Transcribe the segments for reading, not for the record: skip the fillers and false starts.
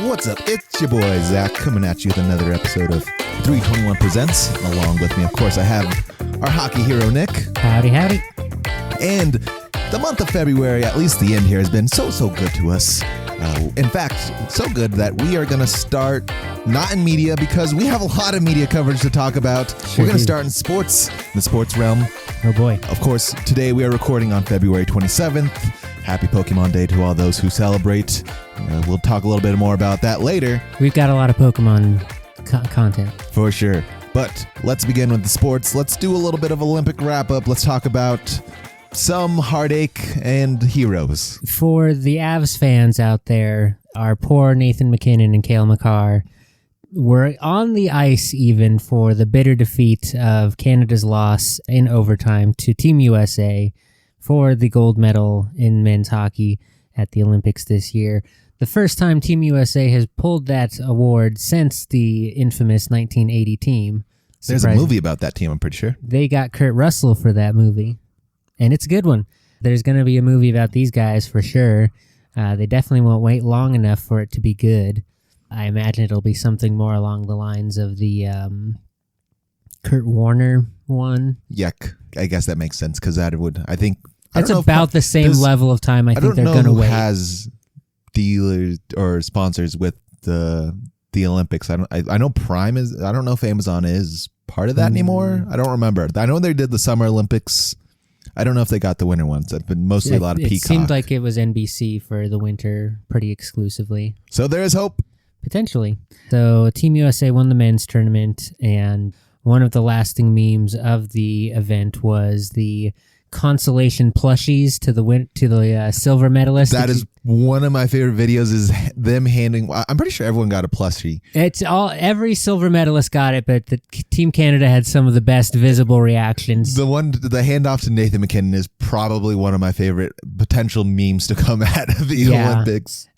What's up? It's your boy Zach coming at you with another episode of 321 Presents. Along with me, of course, I have our hockey hero, Nick. Howdy, howdy. And the month of February, at least the end here, has been so good to us. In fact, so good that we are going to start not in media because we have a lot of media coverage to talk about. We're going to start in sports, in the sports realm. Oh boy. Of course, today we are recording on February 27th. Happy Pokemon Day to all those who celebrate. We'll talk a little bit more about that later. We've got a lot of Pokemon content. For sure. But let's begin with the sports. Let's do a little bit of Olympic wrap-up. Let's talk about some heartache and heroes. For the Avs fans out there, our poor Nathan MacKinnon and Cale Makar were on the ice even for the bitter defeat of Canada's loss in overtime to Team USA for the gold medal in men's hockey at the Olympics this year. The first time Team USA has pulled that award since the infamous 1980 team. There's a movie about that team, I'm pretty sure. They got Kurt Russell for that movie, and it's a good one. There's going to be a movie about these guys for sure. They definitely won't wait long enough for it to be good. I imagine it'll be something more along the lines of the Kurt Warner one. Yuck. I guess that makes sense because that would, I think... That's about the same level of time I think they're going to wait. I don't know who has dealers or sponsors with the Olympics. I know Prime is... I don't know if Amazon is part of that anymore. I don't remember. I know they did the Summer Olympics. I don't know if they got the winter ones. It's been mostly a lot of Peacock. It seemed like it was NBC for the winter pretty exclusively. So there is hope. Potentially. So Team USA won the men's tournament, and one of the lasting memes of the event was the consolation plushies to the silver medalist. That is one of my favorite videos, is them handing... I'm pretty sure everyone got a plushie. Every silver medalist got it, but the Team Canada had some of the best visible reactions. The handoff to Nathan MacKinnon is probably one of my favorite potential memes to come out of the Olympics.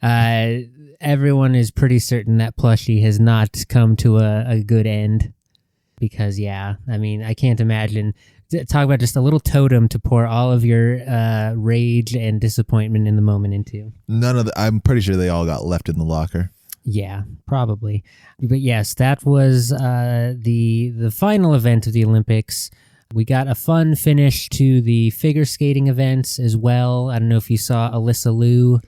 Everyone is pretty certain that plushie has not come to a good end because, I can't imagine. Talk about just a little totem to pour all of your rage and disappointment in the moment into. I'm pretty sure they all got left in the locker. Yeah, probably. But yes, that was the final event of the Olympics. We got a fun finish to the figure skating events as well. I don't know if you saw Alyssa Liu.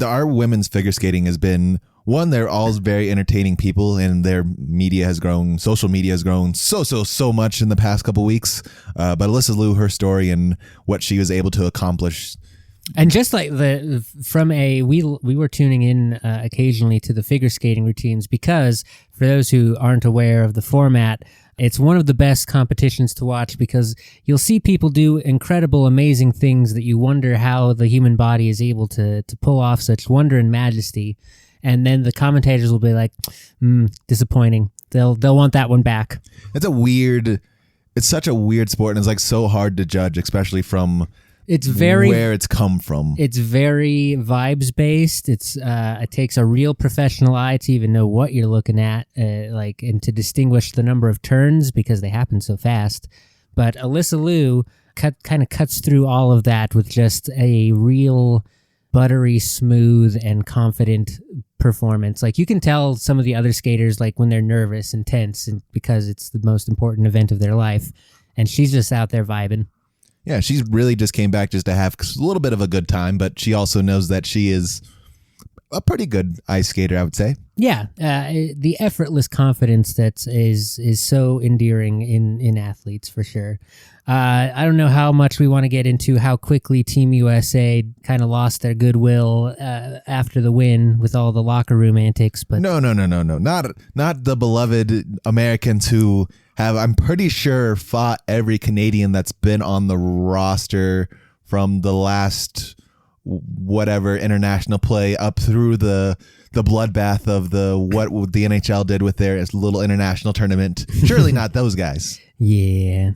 Our women's figure skating has been... One, they're all very entertaining people, and their media has grown. Social media has grown so much in the past couple weeks. But Alyssa Liu, her story and what she was able to accomplish, and just like we were tuning in occasionally to the figure skating routines because for those who aren't aware of the format, it's one of the best competitions to watch because you'll see people do incredible, amazing things that you wonder how the human body is able to pull off such wonder and majesty. And then the commentators will be like, disappointing. They'll want that one back. It's such a weird sport, and it's like so hard to judge, especially from where it's come from. It's very vibes based. It takes a real professional eye to even know what you're looking at, and to distinguish the number of turns because they happen so fast. But Alyssa Liu kind of cuts through all of that with just a real buttery smooth and confident performance. Like you can tell some of the other skaters like when they're nervous and tense and because it's the most important event of their life, and she's just out there vibing. Yeah, she's really just came back just to have a little bit of a good time, but she also knows that she is a pretty good ice skater, I would say. Yeah, the effortless confidence that is so endearing in athletes for sure. I don't know how much we want to get into how quickly Team USA kind of lost their goodwill after the win with all the locker room antics. But no, not the beloved Americans who have, I'm pretty sure, fought every Canadian that's been on the roster from the last whatever international play up through the bloodbath of what the NHL did with their little international tournament. Surely not those guys. Yeah.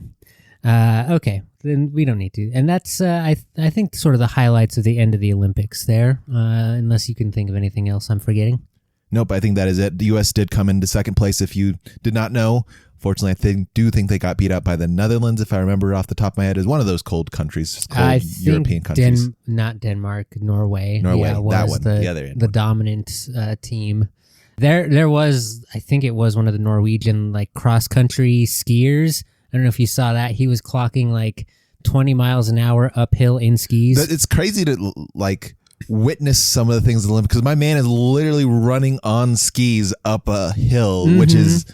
Okay, then we don't need to. And that's, I think, sort of the highlights of the end of the Olympics there, unless you can think of anything else I'm forgetting. Nope, I think that is it. The U.S. did come into second place, if you did not know. Fortunately, I do think they got beat up by the Netherlands, if I remember off the top of my head. Is one of those cold countries, cold European countries. Not Denmark, Norway. Yeah, was that one, the other end. The dominant team. There was, I think it was one of the Norwegian like cross country skiers. I don't know if you saw that. He was clocking like 20 miles an hour uphill in skis. It's crazy to like witness some of the things in the Olympics because my man is literally running on skis up a hill, which is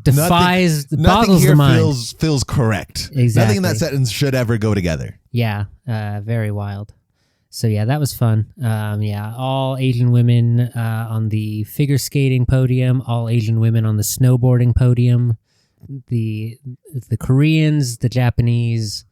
boggles here the mind. Feels correct. Exactly. Nothing in that sentence should ever go together. Yeah, very wild. So yeah, that was fun. All Asian women on the figure skating podium, all Asian women on the snowboarding podium. The Koreans, the Japanese,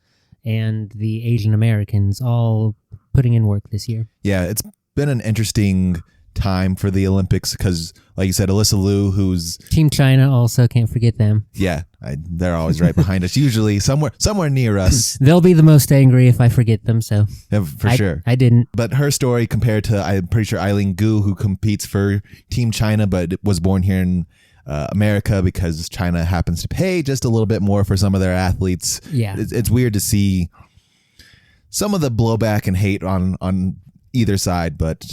and the Asian Americans all putting in work this year. Yeah, it's been an interesting time for the Olympics because, like you said, Alyssa Liu, who's Team China, also can't forget them. Yeah, they're always right behind us. Usually somewhere near us. They'll be the most angry if I forget them. So yeah, for sure, I didn't. But her story compared to, I'm pretty sure Eileen Gu, who competes for Team China, but was born here in America because China happens to pay just a little bit more for some of their athletes. Yeah, it's weird to see some of the blowback and hate on either side, but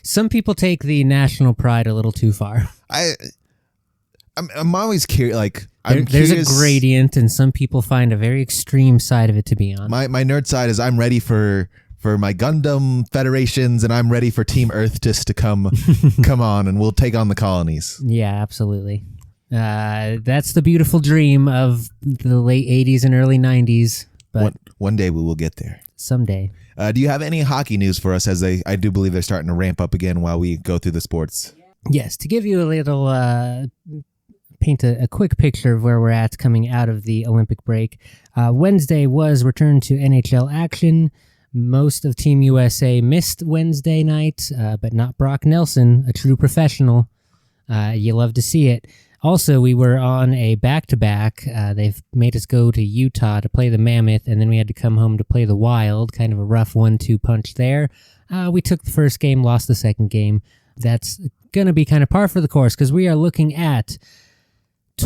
some people take the national pride a little too far. I'm always curious. Like there's a gradient, and some people find a very extreme side of it to be on. My nerd side is I'm ready for my Gundam federations, and I'm ready for Team Earth just to come on, and we'll take on the colonies. Yeah, absolutely. That's the beautiful dream of the late 80s and early 90s. But one day we will get there. Someday. Do you have any hockey news for us? As I do believe they're starting to ramp up again while we go through the sports. Yes, to give you a little paint a quick picture of where we're at coming out of the Olympic break. Wednesday was returned to NHL action. Most of Team USA missed Wednesday night, but not Brock Nelson, a true professional. You love to see it. Also, we were on a back-to-back. They've made us go to Utah to play the Mammoth, and then we had to come home to play the Wild. Kind of a rough 1-2 punch there. We took the first game, lost the second game. That's going to be kind of par for the course because we are looking at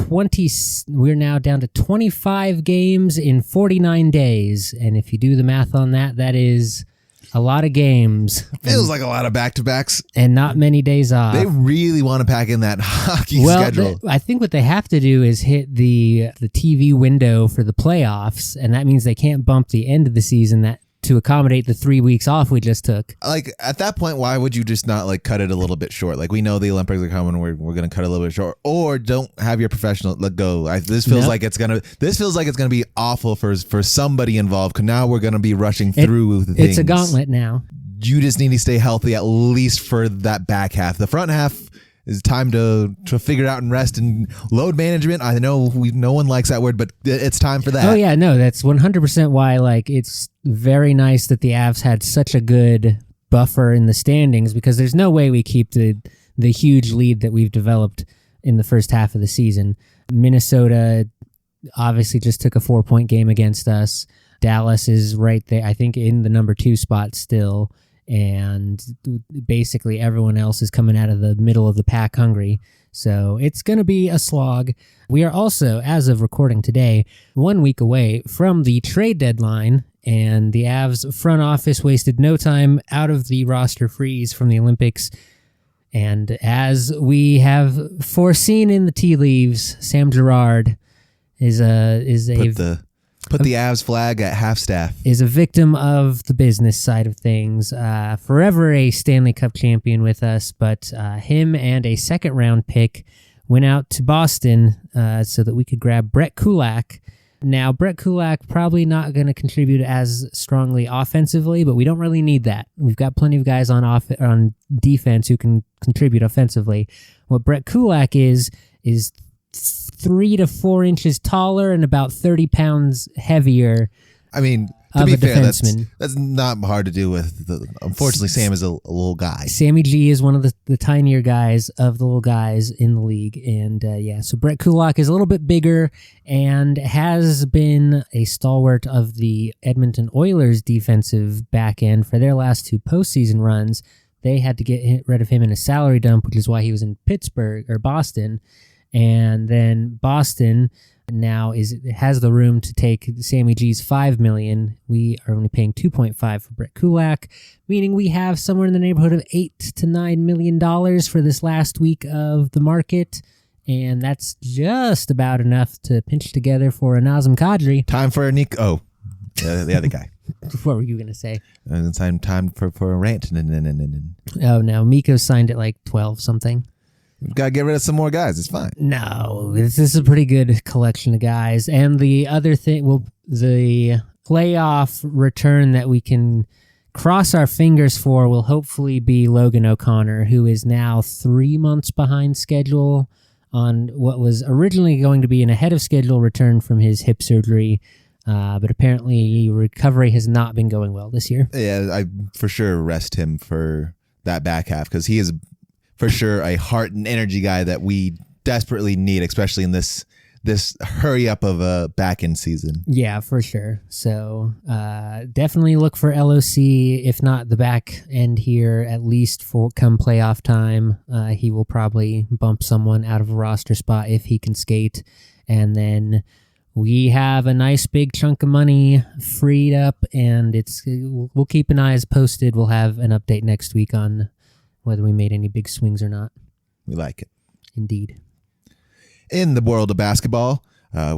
we're now down to 25 games in 49 days. And if you do the math on that, that is a lot of games. Feels like a lot of back-to-backs. And not many days off. They really want to pack in that hockey schedule. I think what they have to do is hit the TV window for the playoffs, and that means they can't bump the end of the season to accommodate the 3 weeks off we just took. Like, at that point, why would you just not like cut it a little bit short? Like, we know the Olympics are coming, we're going to cut it a little bit short, or don't have your professional let go. This feels like it's gonna be awful for somebody involved. Cause now we're gonna be rushing through the things. It's a gauntlet now. You just need to stay healthy at least for that back half. The front half is time to figure it out and rest and load management. I know no one likes that word, but it's time for that. Oh yeah, no, that's 100% why. Like, it's very nice that the Avs had such a good buffer in the standings because there's no way we keep the huge lead that we've developed in the first half of the season. Minnesota obviously just took a 4-point game against us. Dallas is right there, I think, in the number 2 spot still. And basically everyone else is coming out of the middle of the pack hungry. So it's going to be a slog. We are also, as of recording today, 1 week away from the trade deadline, and the Avs front office wasted no time out of the roster freeze from the Olympics. And as we have foreseen in the tea leaves, Sam Girard Put the Avs flag at half staff. Is a victim of the business side of things. Forever a Stanley Cup champion with us, but him and a second-round pick went out to Boston so that we could grab Brett Kulak. Now, Brett Kulak probably not going to contribute as strongly offensively, but we don't really need that. We've got plenty of guys on defense who can contribute offensively. What Brett Kulak is 3 to 4 inches taller and about 30 pounds heavier. I mean, to be fair, that's not hard to do with. Unfortunately, Sam is a little guy. Sammy G is one of the tinier guys of the little guys in the league. And so Brett Kulak is a little bit bigger and has been a stalwart of the Edmonton Oilers defensive back end for their last 2 postseason runs. They had to get rid of him in a salary dump, which is why he was in Boston. And then Boston now has the room to take Sammy G's $5 million. We are only paying $2.5 for Brett Kulak, meaning we have somewhere in the neighborhood of $8 to $9 million for this last week of the market. And that's just about enough to pinch together for a Nazem Kadri. Time for a Nico. Oh, the other guy. What were you going to say? Time for a rant. Oh, no. Miko signed at like 12 something. We've got to get rid of some more guys. It's fine. No, this is a pretty good collection of guys. And the other thing, well, the playoff return that we can cross our fingers for will hopefully be Logan O'Connor, who is now 3 months behind schedule on what was originally going to be an ahead of schedule return from his hip surgery. But apparently recovery has not been going well this year. Yeah, I for sure rest him for that back half because he is for sure a heart and energy guy that we desperately need, especially in this hurry up of a back end season. Yeah, for sure. So definitely look for LOC, if not the back end here, at least for come playoff time. He will probably bump someone out of a roster spot if he can skate. And then we have a nice big chunk of money freed up, and we'll keep an eye posted. We'll have an update next week on whether we made any big swings or not. We like it. Indeed. In the world of basketball,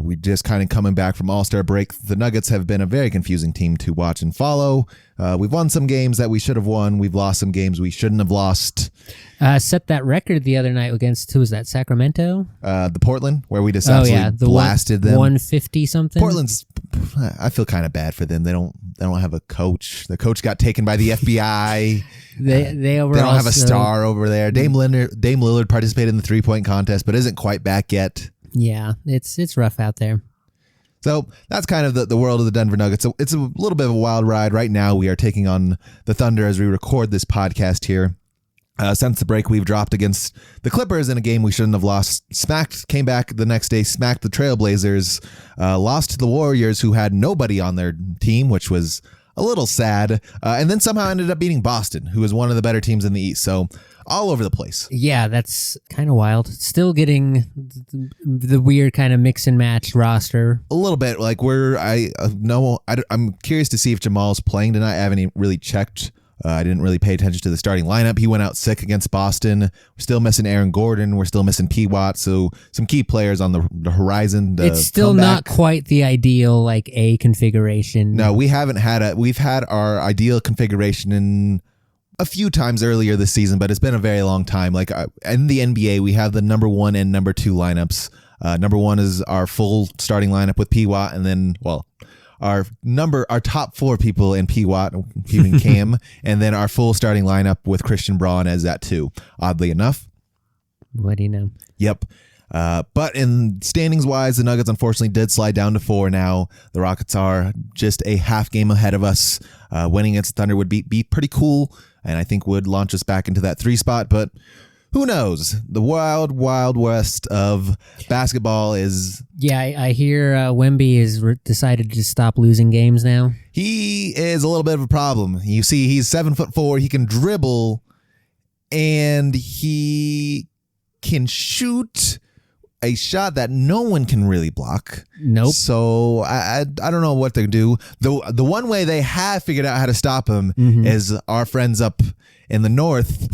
we just kind of coming back from All-Star break. The Nuggets have been a very confusing team to watch and follow. We've won some games that we should have won. We've lost some games we shouldn't have lost. Set that record the other night against, who was that, Sacramento? The Portland, where we just absolutely blasted them. 150 something. Portland's, I feel kind of bad for them. They don't have a coach. The coach got taken by the FBI. They don't have a star over there. Dame Lillard participated in the 3-point contest, but isn't quite back yet. Yeah, it's rough out there. So that's kind of the world of the Denver Nuggets. So it's a little bit of a wild ride. Right now, we are taking on the Thunder as we record this podcast here. Since the break, we've dropped against the Clippers in a game we shouldn't have lost. Came back the next day, smacked the Trailblazers, lost to the Warriors, who had nobody on their team, which was a little sad, and then somehow ended up beating Boston, who is one of the better teams in the East. So all over the place. Yeah, that's kind of wild. Still getting the weird kind of mix and match roster. A little bit. Like I'm curious to see if Jamal's playing tonight. I haven't really checked. I didn't really pay attention to the starting lineup. He went out sick against Boston. We're still missing Aaron Gordon. We're still missing P. Watt. So some key players on the horizon. It's still not quite the ideal like A configuration. No, we haven't had we've had our ideal configuration in a few times earlier this season, but it's been a very long time. Like in the NBA, we have the number 1 and number 2 lineups. Number 1 is our full starting lineup with P. Watt, and then our top 4 people in P. Watt, including Cam, and then our full starting lineup with Christian Braun as that 2. Oddly enough. What do you know? Yep. But in standings wise, the Nuggets unfortunately did slide down to 4 now. The Rockets are just a half game ahead of us. Winning against Thunder would be pretty cool, and I think would launch us back into that 3 spot, but who knows? The wild, wild west of basketball is... Yeah, I hear Wemby has decided to stop losing games now. He is a little bit of a problem. You see, he's 7'4". He can dribble, and he can shoot a shot that no one can really block. Nope. So I don't know what to do. The one way they have figured out how to stop him is our friends up in the North,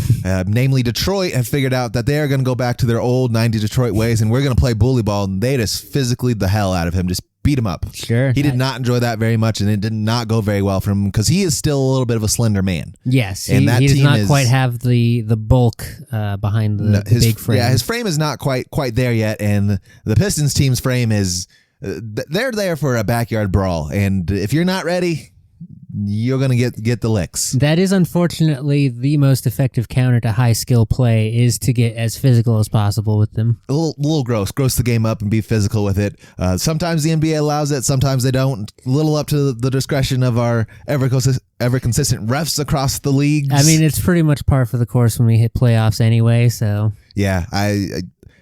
namely Detroit, have figured out that they are going to go back to their old 90 Detroit ways, and we're going to play bully ball, and they just physically the hell out of him, just beat him up. Sure. He did not enjoy that very much, and it did not go very well for him because he is still a little bit of a slender man. Yes, and he does not quite have the bulk behind the big frame. Yeah, his frame is not quite there yet, and the Pistons team's frame is they're there for a backyard brawl, and if you're not ready, you're going to get the licks. That is unfortunately the most effective counter to high skill play, is to get as physical as possible with them. A little gross the game up and be physical with it. Sometimes the NBA allows it, sometimes they don't. A little up to the discretion of our ever consistent refs across the leagues. I mean, it's pretty much par for the course when we hit playoffs anyway, so. Yeah,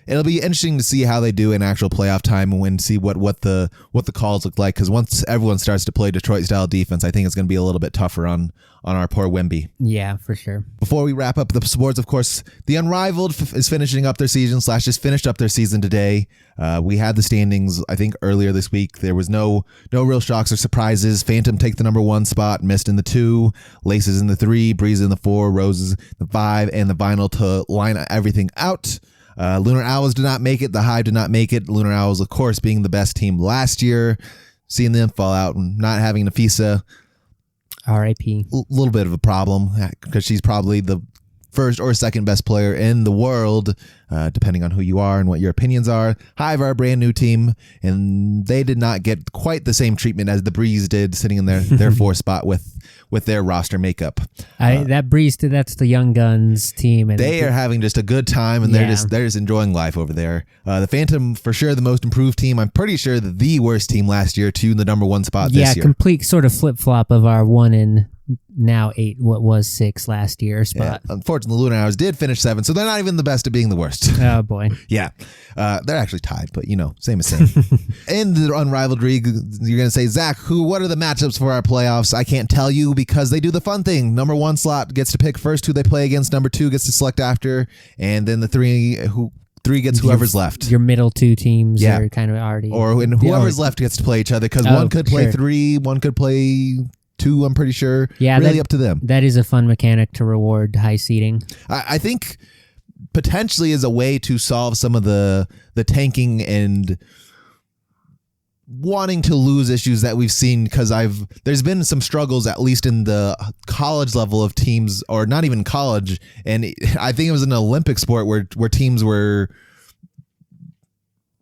it'll be interesting to see how they do in actual playoff time and see what the calls look like. Because once everyone starts to play Detroit style defense, I think it's going to be a little bit tougher on our poor Wemby. Yeah, for sure. Before we wrap up the sports, of course, the Unrivaled is finishing up their season / just finished up their season today. We had the standings, I think, earlier this week. There was no real shocks or surprises. Phantom take the number 1 spot, Mist in the 2, Laces in the 3, Breeze in the 4, Roses the 5, and the Vinyl to line everything out. Lunar Owls did not make it. The Hive did not make it. Lunar Owls, of course, being the best team last year. Seeing them fall out and not having Nafisa. R.I.P. A little bit of a problem because she's probably the first or second best player in the world, depending on who you are and what your opinions are. Hive are a brand new team, and they did not get quite the same treatment as the Breeze did, sitting in their 4th spot with their roster makeup. That Breeze, that's the Young Guns team, and they are having just a good time, and they're just enjoying life over there. The Phantom, for sure, the most improved team. I'm pretty sure the worst team last year to the number 1 spot this year. Yeah, complete sort of flip flop of our 1 and now 8, what was 6 last year spot. Yeah, unfortunately, the Lunar Hours did finish 7, so they're not even the best at being the worst. Oh boy. Yeah, they're actually tied, but same as same. In the Unrivaled League, you're gonna say, Zach, what are the matchups for our playoffs? I can't tell you because they do the fun thing. Number 1 slot gets to pick first who they play against. Number 2 gets to select after, and then the 3 gets whoever's left. Your middle 2 teams are kind of already, and whoever's left gets to play each other because one could play 3, one could play 2, I'm pretty sure. Yeah, really up to them. That is a fun mechanic to reward high seeding. I think potentially is a way to solve some of the tanking and wanting to lose issues that we've seen, because there's been some struggles, at least in the college level of teams, or not even college, and I think it was an Olympic sport where teams were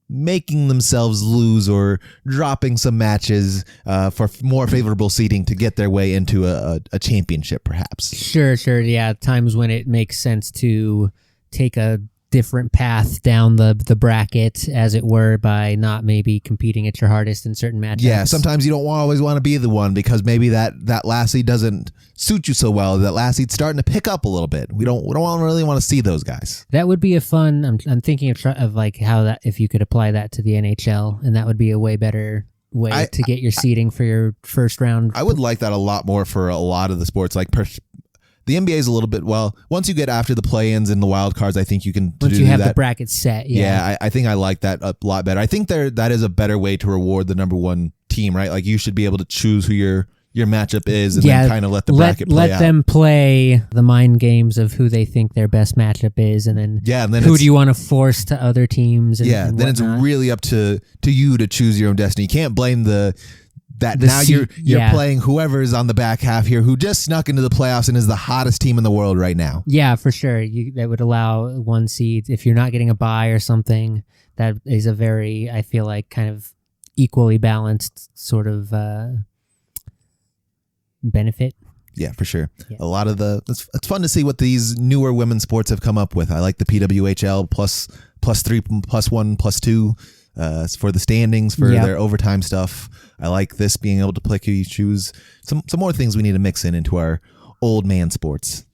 making themselves lose or dropping some matches for more favorable seeding to get their way into a championship, perhaps. Sure. Yeah, times when it makes sense to take a different path down the bracket, as it were, by not maybe competing at your hardest in certain matchups. Yeah, sometimes you don't always want to be the one because maybe that last seed doesn't suit you so well. That last seed's starting to pick up a little bit. We don't really want to see those guys. That would be a fun. I'm thinking of like how that, if you could apply that to the NHL, and that would be a way better way to get your seeding for your first round. I would like that a lot more for a lot of the sports. Like the NBA is a little bit, once you get after the play-ins and the wild cards, I think you can once you have the bracket set. Yeah, I think I like that a lot better. I think that is a better way to reward the number 1 team, right? Like you should be able to choose who your matchup is, and then kind of let the bracket play out. Let them play the mind games of who they think their best matchup is, and then who do you want to force to other teams? And then it's really up to you to choose your own destiny. You can't blame you're playing whoever is on the back half here, who just snuck into the playoffs and is the hottest team in the world right now. Yeah, for sure. That would allow 1 seed, if you're not getting a bye or something. That is a very, I feel like, kind of equally balanced sort of benefit. Yeah, for sure. Yeah. A lot of it's fun to see what these newer women's sports have come up with. I like the PWHL plus 3, plus 1, plus 2. For the standings, for their overtime stuff. I like this, being able to pick who you choose. Some more things we need to mix into our old man sports.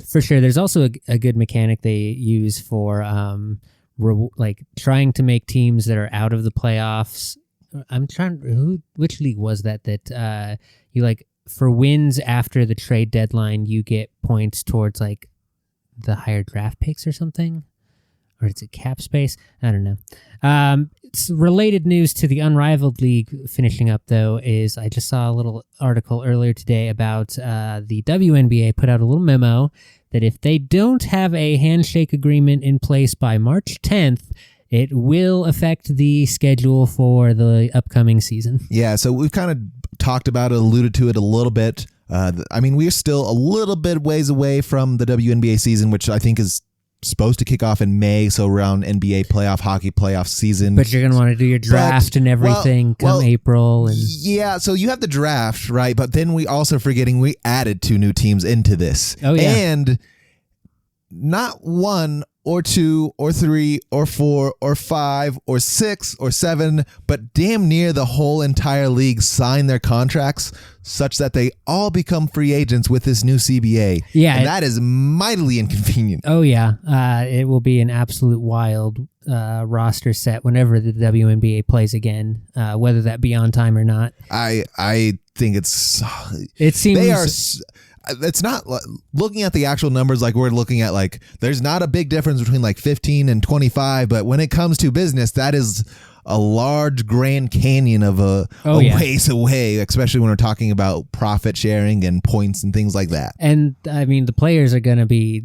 For sure. There's also a good mechanic they use for like trying to make teams that are out of the playoffs. I'm trying, which league was that you like, for wins after the trade deadline, you get points towards like the higher draft picks or something. Or is it cap space? I don't know. It's related news to the Unrivaled League finishing up, though, is I just saw a little article earlier today about the WNBA put out a little memo that if they don't have a handshake agreement in place by March 10th, it will affect the schedule for the upcoming season. Yeah, so we've kind of talked about it, alluded to it a little bit. We're still a little bit ways away from the WNBA season, which I think is supposed to kick off in May, so around NBA playoff, hockey playoff season. But you're going to want to do your draft and everything come April. And yeah, so you have the draft, right? But then we also forgetting we added 2 new teams into this. Oh, yeah. And not 1 or 2 or 3 or 4 or 5 or 6 or 7, but damn near the whole entire league sign their contracts such that they all become free agents with this new CBA. Yeah, and that is mightily inconvenient. Oh yeah, it will be an absolute wild roster set whenever the WNBA plays again, whether that be on time or not. I think it seems they are. It's not looking at the actual numbers like we're looking at, like there's not a big difference between like 15 and 25, but when it comes to business, that is a large Grand Canyon of a ways away, especially when we're talking about profit sharing and points and things like that. And I mean, the players are going to be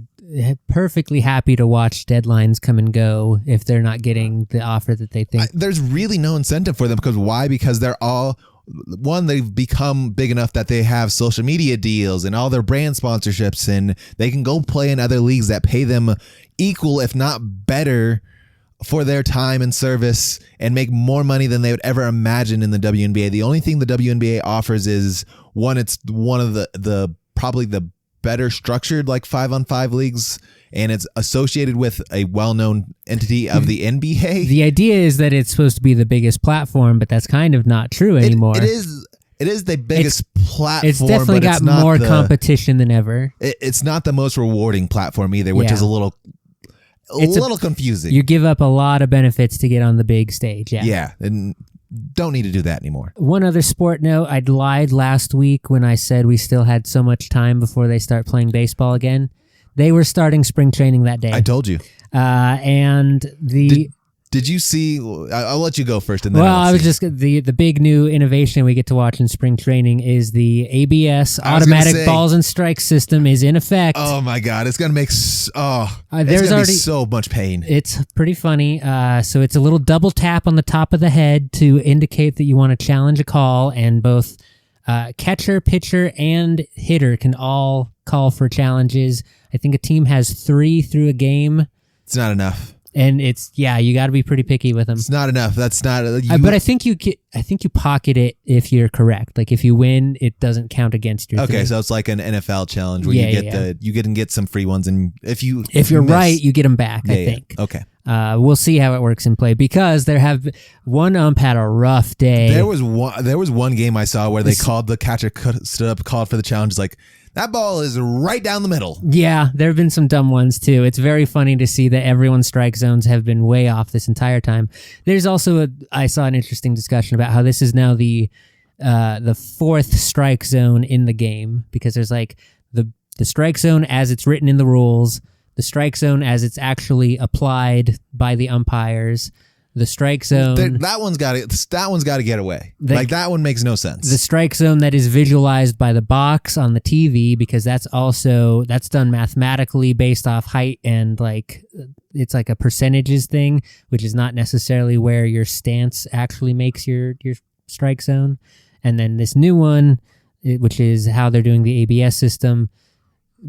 perfectly happy to watch deadlines come and go if they're not getting the offer that they think. There's really no incentive for them because why? Because they're all... One, they've become big enough that they have social media deals and all their brand sponsorships, and they can go play in other leagues that pay them equal, if not better, for their time and service and make more money than they would ever imagine in the WNBA. The only thing the WNBA offers is, one, it's one of the probably the better structured like 5-on-5 leagues, and it's associated with a well-known entity of the NBA. The idea is that it's supposed to be the biggest platform, but that's kind of not true anymore. It is the biggest platform. It's definitely got more competition than ever. It's not the most rewarding platform either, which is a little confusing. You give up a lot of benefits to get on the big stage. Yeah, and don't need to do that anymore. One other sport note, I lied last week when I said we still had so much time before they start playing baseball again. They were starting spring training that day. I told you. And the... Did you see? I'll let you go first. And then I was just the big new innovation we get to watch in spring training is the ABS automatic balls and strikes system is in effect. Oh my God, it's gonna make it's gonna be so much pain. It's pretty funny. So it's a little double tap on the top of the head to indicate that you want to challenge a call, and both catcher, pitcher, and hitter can all call for challenges. I think a team has 3 through a game. It's not enough. And you got to be pretty picky with them. It's not enough. That's not. But I think you pocket it if you're correct. Like if you win, it doesn't count against your. Okay, so it's like an NFL challenge where you get some free ones, and if you're right, you get them back. I think. Okay. We'll see how it works in play, because one ump had a rough day. There was one game I saw where they called the catcher stood up, called for the challenge, like, that ball is right down the middle. Yeah, there have been some dumb ones too. It's very funny to see that everyone's strike zones have been way off this entire time. There's also I saw an interesting discussion about how this is now the 4th strike zone in the game, because there's like the strike zone as it's written in the rules, the strike zone as it's actually applied by the umpires, the strike zone. That one's got to get away. That one makes no sense. The strike zone that is visualized by the box on the TV, because that's done mathematically based off height, and like it's like a percentages thing, which is not necessarily where your stance actually makes your strike zone. And then this new one, which is how they're doing the ABS system,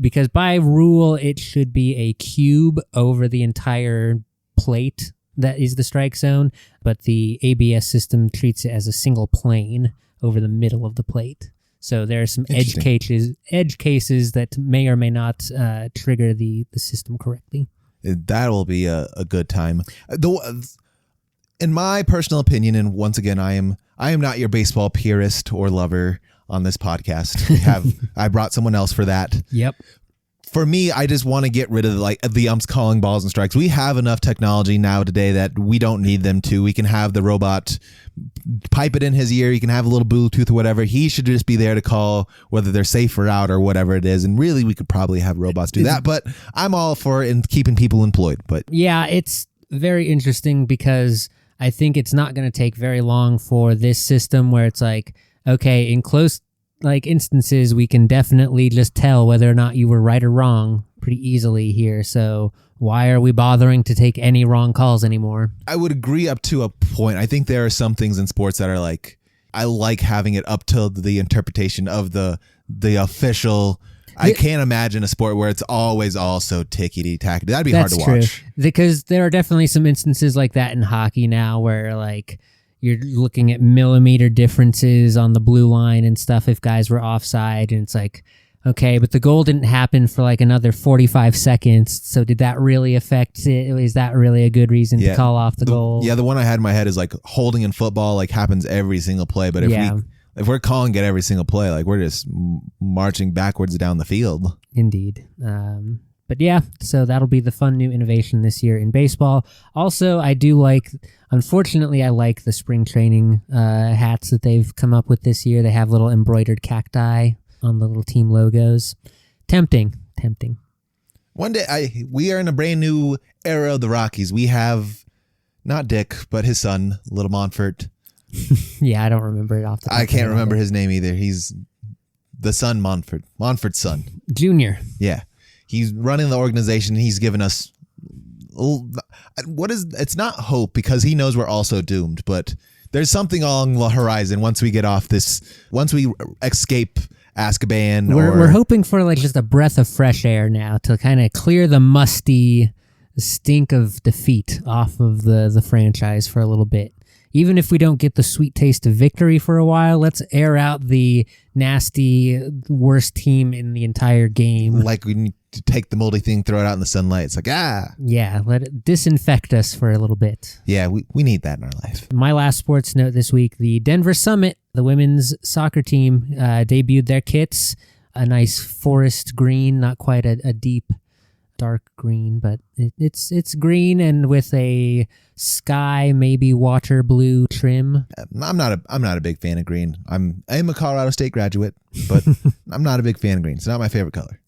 because by rule it should be a cube over the entire plate that is the strike zone, but the ABS system treats it as a single plane over the middle of the plate. So there are some edge cases that may or may not trigger the system correctly. That will be a good time. In my personal opinion, and once again, I am not your baseball purist or lover on this podcast. I brought someone else for that. Yep. For me, I just want to get rid of the umps calling balls and strikes. We have enough technology now today that we don't need them to. We can have the robot pipe it in his ear. You can have a little Bluetooth or whatever. He should just be there to call whether they're safe or out or whatever it is. And really, we could probably have robots do that. But I'm all for keeping people employed. But yeah, it's very interesting, because I think it's not going to take very long for this system where it's like, okay, in close instances, we can definitely just tell whether or not you were right or wrong pretty easily here. So why are we bothering to take any wrong calls anymore? I would agree up to a point. I think there are some things in sports that are like, I like having it up to the interpretation of the official. I can't imagine a sport where it's always all so tickety-tackety. That'd be hard to watch. Because there are definitely some instances like that in hockey now where like you're looking at millimeter differences on the blue line and stuff if guys were offside, and it's like, Okay, but the goal didn't happen for like another 45 seconds. So did that really affect it? Is that really a good reason to call off the goal? Yeah, the one I had in my head is like holding in football like happens every single play. But if we're calling it every single play, like we're just marching backwards down the field. Indeed. But yeah, so that'll be the fun new innovation this year in baseball. Also, unfortunately, I like the spring training hats that they've come up with this year. They have little embroidered cacti on the little team logos. Tempting. One day, we are in a brand new era of the Rockies. We have not Dick, but his son, Little Monfort. Yeah, I don't remember it off the top I can't remember his name either. He's the son Monfort. Monfort's son. Junior. Yeah. He's running the organization. He's given us it's not hope because he knows we're also doomed, but there's something along the horizon once we get off this, once we escape Azkaban. We're hoping for like just a breath of fresh air now to kind of clear the musty stink of defeat off of the franchise for a little bit. Even if we don't get the sweet taste of victory for a while, let's air out the nasty, worst team in the entire game. Like we need to take the moldy thing, throw it out in the sunlight. It's like, Yeah, let it disinfect us for a little bit. Yeah, we need that in our life. My last sports note this week, the Denver Summit, the women's soccer team, debuted their kits. A nice forest green, not quite a deep dark green, but it's green and with a sky maybe water blue trim. I'm not a big fan of green. I'm a Colorado State graduate, but I'm not a big fan of green. It's not my favorite color.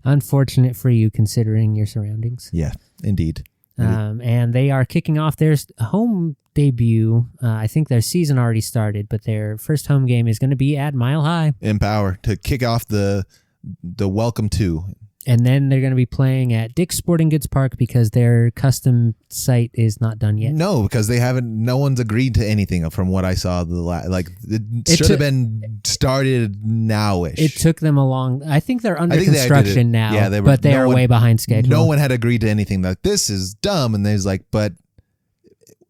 Unfortunate for you considering your surroundings. Yeah, indeed. And they are kicking off their home debut. I think their season already started, but their first home game is going to be at Mile High in Power to kick off the welcome to. And then they're going to be playing at Dick's Sporting Goods Park because their custom site is not done yet. No, because they haven't. No one's agreed to anything from what I saw. It should have been started nowish. It took them a long. I think they're under construction now. Yeah, they are way behind schedule. No one had agreed to anything. Like this is dumb, and there's like, but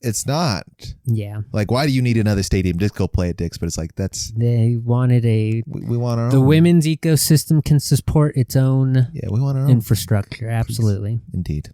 it's not. Yeah. Like, why do you need another stadium? Just go play at Dick's. But it's like they wanted we want our own. The women's ecosystem can support its own. Yeah, we want our own infrastructure. Absolutely. Indeed.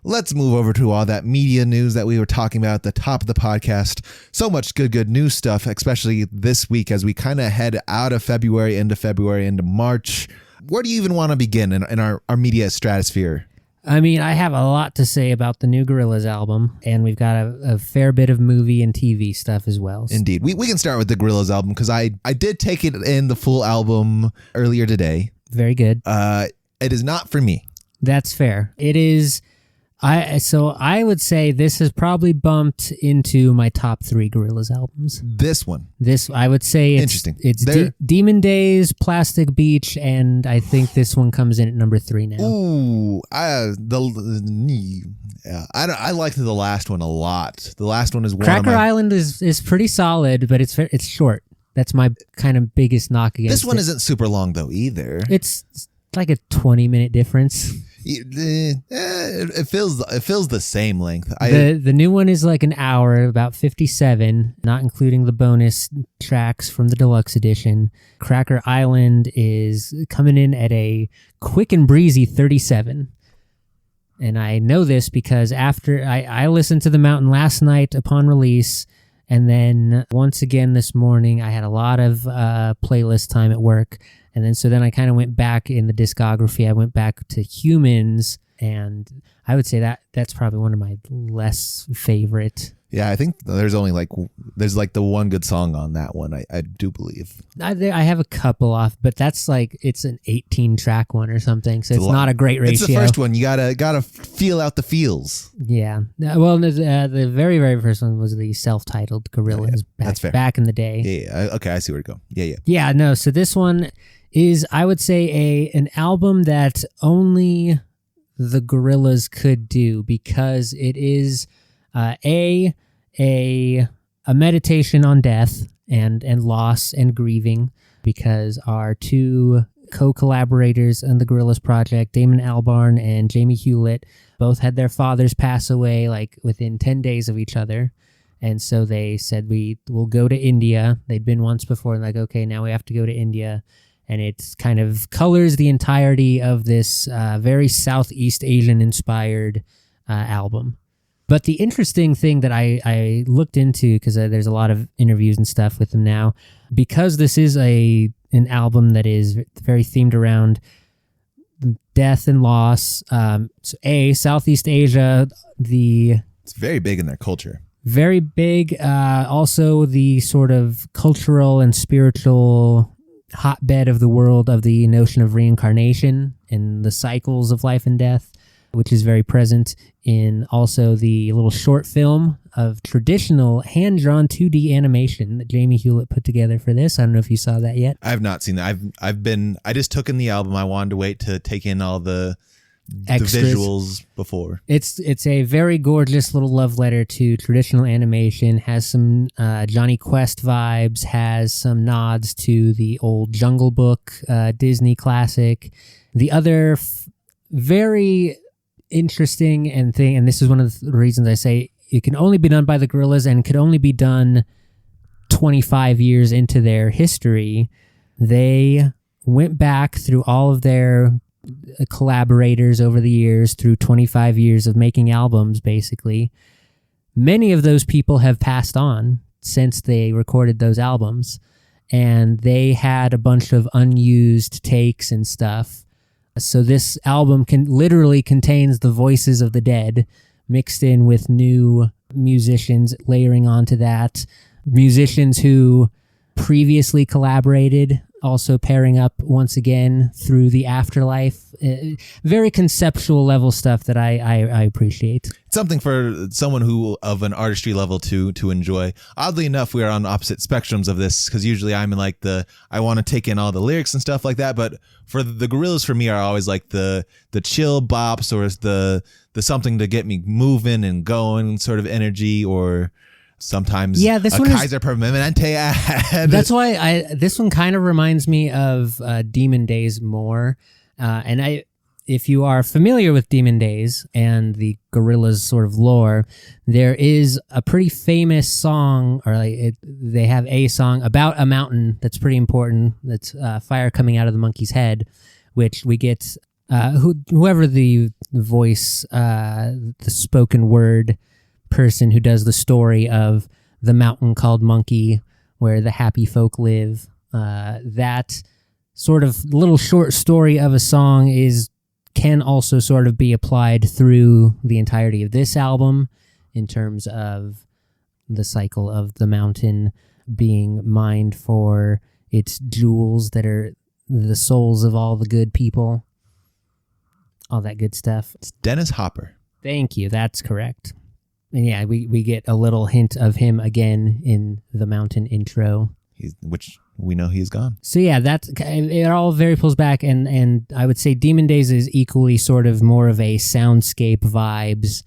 Let's move over to all that media news that we were talking about at the top of the podcast. So much good news stuff, especially this week as we kind of head out of February, into March. Where do you even want to begin in our media stratosphere? I mean, I have a lot to say about the new Gorillaz album, and we've got a fair bit of movie and TV stuff as well. Indeed. We can start with the Gorillaz album because I did take it in the full album earlier today. Very good. It is not for me. That's fair. It is. I would say this has probably bumped into my top 3 Gorillaz albums. This one. I would say it's interesting. It's Demon Days, Plastic Beach, and I think this one comes in at number 3 now. Ooh, I liked the last one a lot. The last one is one Cracker Island is pretty solid, but it's short. That's my kind of biggest knock against this one. Isn't super long though either. It's like a 20-minute difference. It feels the same length. The new one is like an hour, about 57, not including the bonus tracks from the deluxe edition. Cracker Island is coming in at a quick and breezy 37. And I know this because after I listened to The Mountain last night upon release, and then once again this morning, I had a lot of playlist time at work. And then I kind of went back in the discography. I went back to Humans, and I would say that's probably one of my less favorite. Yeah, I think there's the one good song on that one. I do believe. I have a couple off, but that's like it's an 18-track one or something, so it's not a great ratio. It's the first one. You gotta feel out the feels. Yeah. Well, the very very first one was the self-titled Gorillaz back in the day. Yeah. Okay, I see where to go. Yeah. Yeah. No. So this one is, I would say, an album that only the Gorillaz could do because it is a meditation on death and loss and grieving, because our 2 co-collaborators in the Gorillaz project, Damon Albarn and Jamie Hewlett, both had their fathers pass away like within 10 days of each other. And so they said, we will go to India. They'd been once before, and like, okay, now we have to go to India and it kind of colors the entirety of this very Southeast Asian inspired album. But the interesting thing that I looked into, because there's a lot of interviews and stuff with them now, because this is an album that is very themed around death and loss. Southeast Asia, it's very big in their culture. Very big. Also, the sort of cultural and spiritual hotbed of the world of the notion of reincarnation and the cycles of life and death, which is very present in also the little short film of traditional hand-drawn 2D animation that Jamie Hewlett put together for this. I don't know if you saw that yet. I have not seen that. I just took in the album. I wanted to wait to take in all the visuals before. It's a very gorgeous little love letter to traditional animation. Has some Johnny Quest vibes. Has some nods to the old Jungle Book Disney classic. The other very interesting and this is one of the reasons I say it can only be done by the Gorillaz and could only be done 25 years into their history. They went back through all of their collaborators over the years, through 25 years of making albums, basically. Many of those people have passed on since they recorded those albums, and they had a bunch of unused takes and stuff. So this album literally contains the voices of the dead mixed in with new musicians layering onto that. Musicians who previously collaborated, also pairing up once again through the afterlife. Very conceptual level stuff that I appreciate. Something for someone who of an artistry level to enjoy. Oddly enough, we are on opposite spectrums of this, because usually I'm in like I want to take in all the lyrics and stuff like that. But for the Gorillaz, for me, are always like the chill bops, or the something to get me moving and going sort of energy, or sometimes this one Kaiser Permanente ad. That's why this one kind of reminds me of Demon Days more. And if you are familiar with Demon Days and the Gorillaz sort of lore, there is a pretty famous song, or they have a song about a mountain that's pretty important. That's fire coming out of the monkey's head, which we get whoever the voice, the spoken word person who does the story of the mountain called Monkey, where the happy folk live. That sort of little short story of a song can also sort of be applied through the entirety of this album, in terms of the cycle of the mountain being mined for its jewels that are the souls of all the good people. All that good stuff. It's Dennis Hopper. Thank you. That's correct. And yeah, we get a little hint of him again in the mountain intro. Which we know he's gone. So yeah, it all very pulls back, and I would say Demon Days is equally sort of more of a soundscape vibes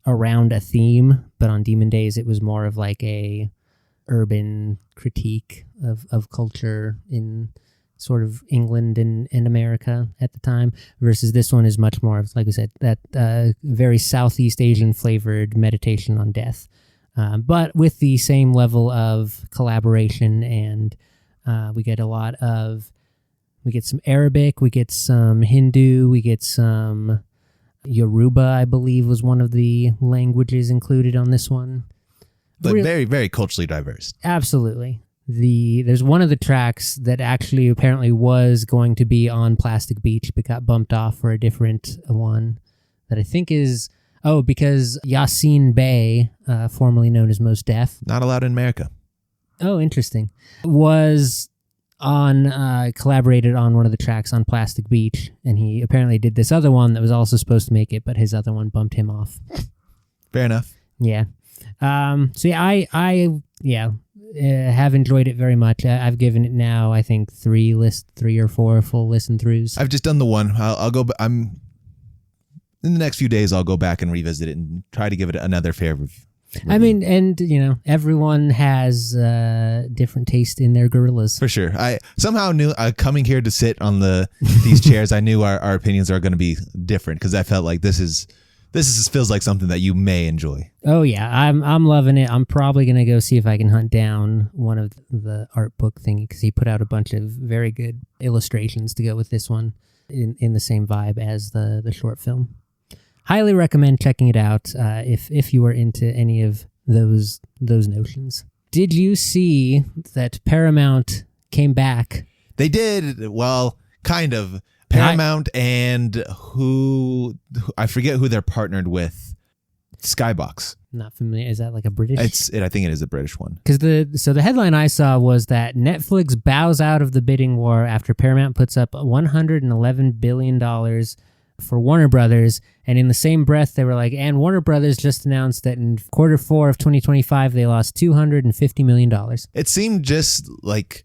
around a theme, but on Demon Days it was more of like a urban critique of culture in sort of England and America at the time, versus this one is much more of, like we said, that very Southeast Asian flavored meditation on death. But with the same level of collaboration, and we get some Arabic, we get some Hindu, we get some Yoruba, I believe was one of the languages included on this one. But very, very culturally diverse. Absolutely. There's one of the tracks that actually apparently was going to be on Plastic Beach, but got bumped off for a different one that I think is... Oh, because Yasin Bey, formerly known as Mos Def. Not allowed in America. Oh, interesting. Was collaborated on one of the tracks on Plastic Beach, and he apparently did this other one that was also supposed to make it, but his other one bumped him off. Fair enough. Yeah. So yeah, I have enjoyed it very much. I've given it now, I think, 3 or 4 full listen throughs. I've just done the one. I'll go. In the next few days, I'll go back and revisit it and try to give it another fair review. I mean, and everyone has different taste in their Gorillaz. For sure. I somehow knew coming here to sit on these chairs, I knew our opinions are going to be different, because I felt like this is feels like something that you may enjoy. Oh yeah, I'm loving it. I'm probably gonna go see if I can hunt down one of the art book thingy because he put out a bunch of very good illustrations to go with this one in the same vibe as the short film. Highly recommend checking it out if you are into any of those notions. Did you see that Paramount came back? They did. Well, kind of. Paramount and who I forget who they're partnered with. Skybox. Not familiar. Is that like a British? I think it is a British one. Because the headline I saw was that Netflix bows out of the bidding war after Paramount puts up $111 billion for Warner Brothers, and in the same breath they were like, and Warner Brothers just announced that in Q4 of 2025 they lost $250 million. It seemed just like,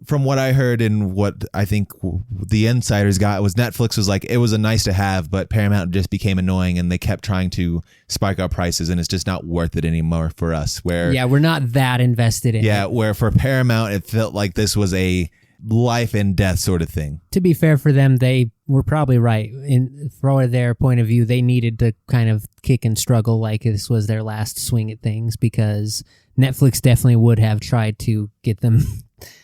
from what I heard and what I think the insiders got, was Netflix was like, it was a nice to have, but Paramount just became annoying and they kept trying to spike our prices and it's just not worth it anymore for us. Where we're not that invested in it. Yeah, where for Paramount it felt like this was a life and death sort of thing. To be fair for them, they were probably right. From their point of view, they needed to kind of kick and struggle like this was their last swing at things, because Netflix definitely would have tried to get them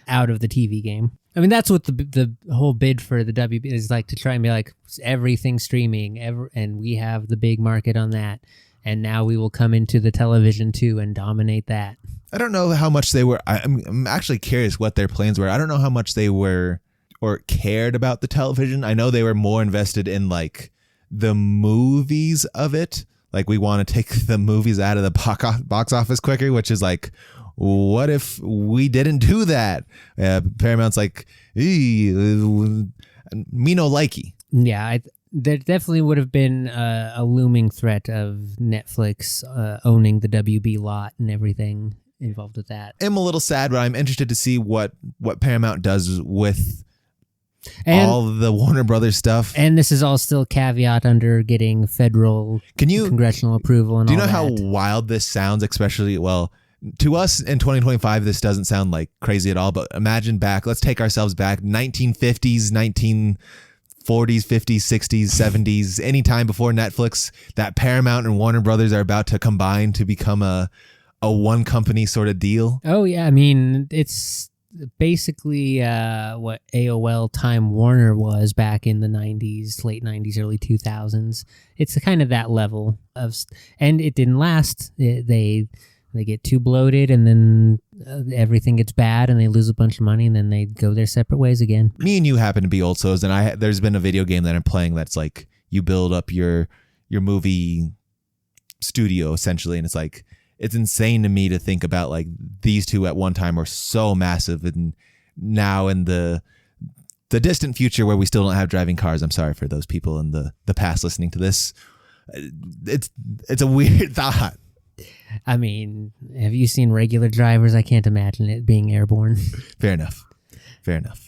out of the TV game. I mean, that's what the whole bid for the WB is like, to try and be like, everything streaming, and we have the big market on that. And now we will come into the television too and dominate that. I don't know how much they were. I'm actually curious what their plans were. I don't know how much they were or cared about the television. I know they were more invested in like the movies of it. Like, we want to take the movies out of the box office quicker, which is like, what if we didn't do that? Paramount's like, me no likey. Yeah, there definitely would have been a looming threat of Netflix owning the WB lot and everything involved with that. I'm a little sad, but I'm interested to see what Paramount does with all the Warner Brothers stuff. And this is all still caveat under getting federal congressional approval. And do you all know that. how wild this sounds? Especially, well, to us in 2025, this doesn't sound like crazy at all. But imagine back. Let's take ourselves back. 1950s, 1940s, 50s, 60s, 70s. Any time before Netflix, that Paramount and Warner Brothers are about to combine to become a one company sort of deal. Oh yeah, I mean, it's basically what AOL Time Warner was back in the 90s, late 90s, early 2000s. It's kind of that level of, and it didn't last. They get too bloated, and then everything gets bad, and they lose a bunch of money, and then they go their separate ways again. Me and you happen to be old souls, and there's been a video game that I'm playing that's like, you build up your movie studio essentially, and it's like, it's insane to me to think about like these two at one time were so massive, and now in the distant future where we still don't have driving cars. I'm sorry for those people in the past listening to this. It's a weird thought. I mean, have you seen regular drivers? I can't imagine it being airborne. Fair enough.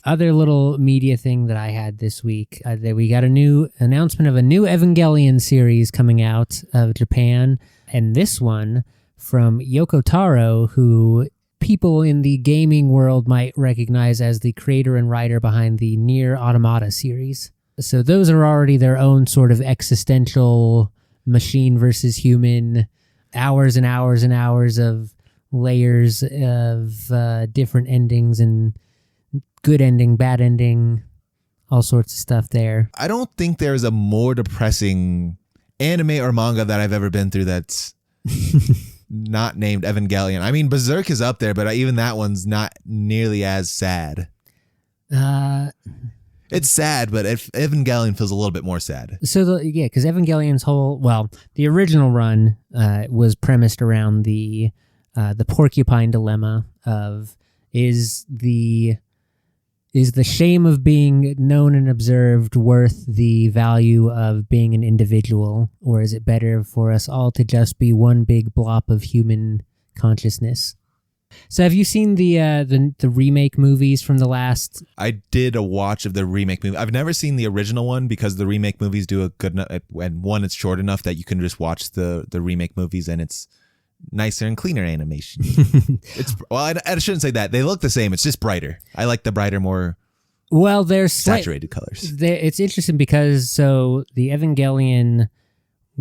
Other little media thing that I had this week, that we got a new announcement of a new Evangelion series coming out of Japan, and this one from Yoko Taro, who people in the gaming world might recognize as the creator and writer behind the Nier Automata series. So those are already their own sort of existential machine versus human, hours and hours and hours of layers of different endings and good ending, bad ending, all sorts of stuff there. I don't think there's a more depressing anime or manga that I've ever been through that's not named Evangelion. I mean, Berserk is up there, but even that one's not nearly as sad. It's sad, but Evangelion feels a little bit more sad. So, because Evangelion's the original run was premised around the porcupine dilemma of, is the shame of being known and observed worth the value of being an individual, or is it better for us all to just be one big blob of human consciousness? So have you seen the remake movies from the last? I did a watch of the remake movie. I've never seen the original one because the remake movies do a good enough, and one, it's short enough that you can just watch the remake movies and it's nicer and cleaner animation. I shouldn't say that. They look the same. It's just brighter. I like the brighter, more they're saturated colors. It's interesting because the Evangelion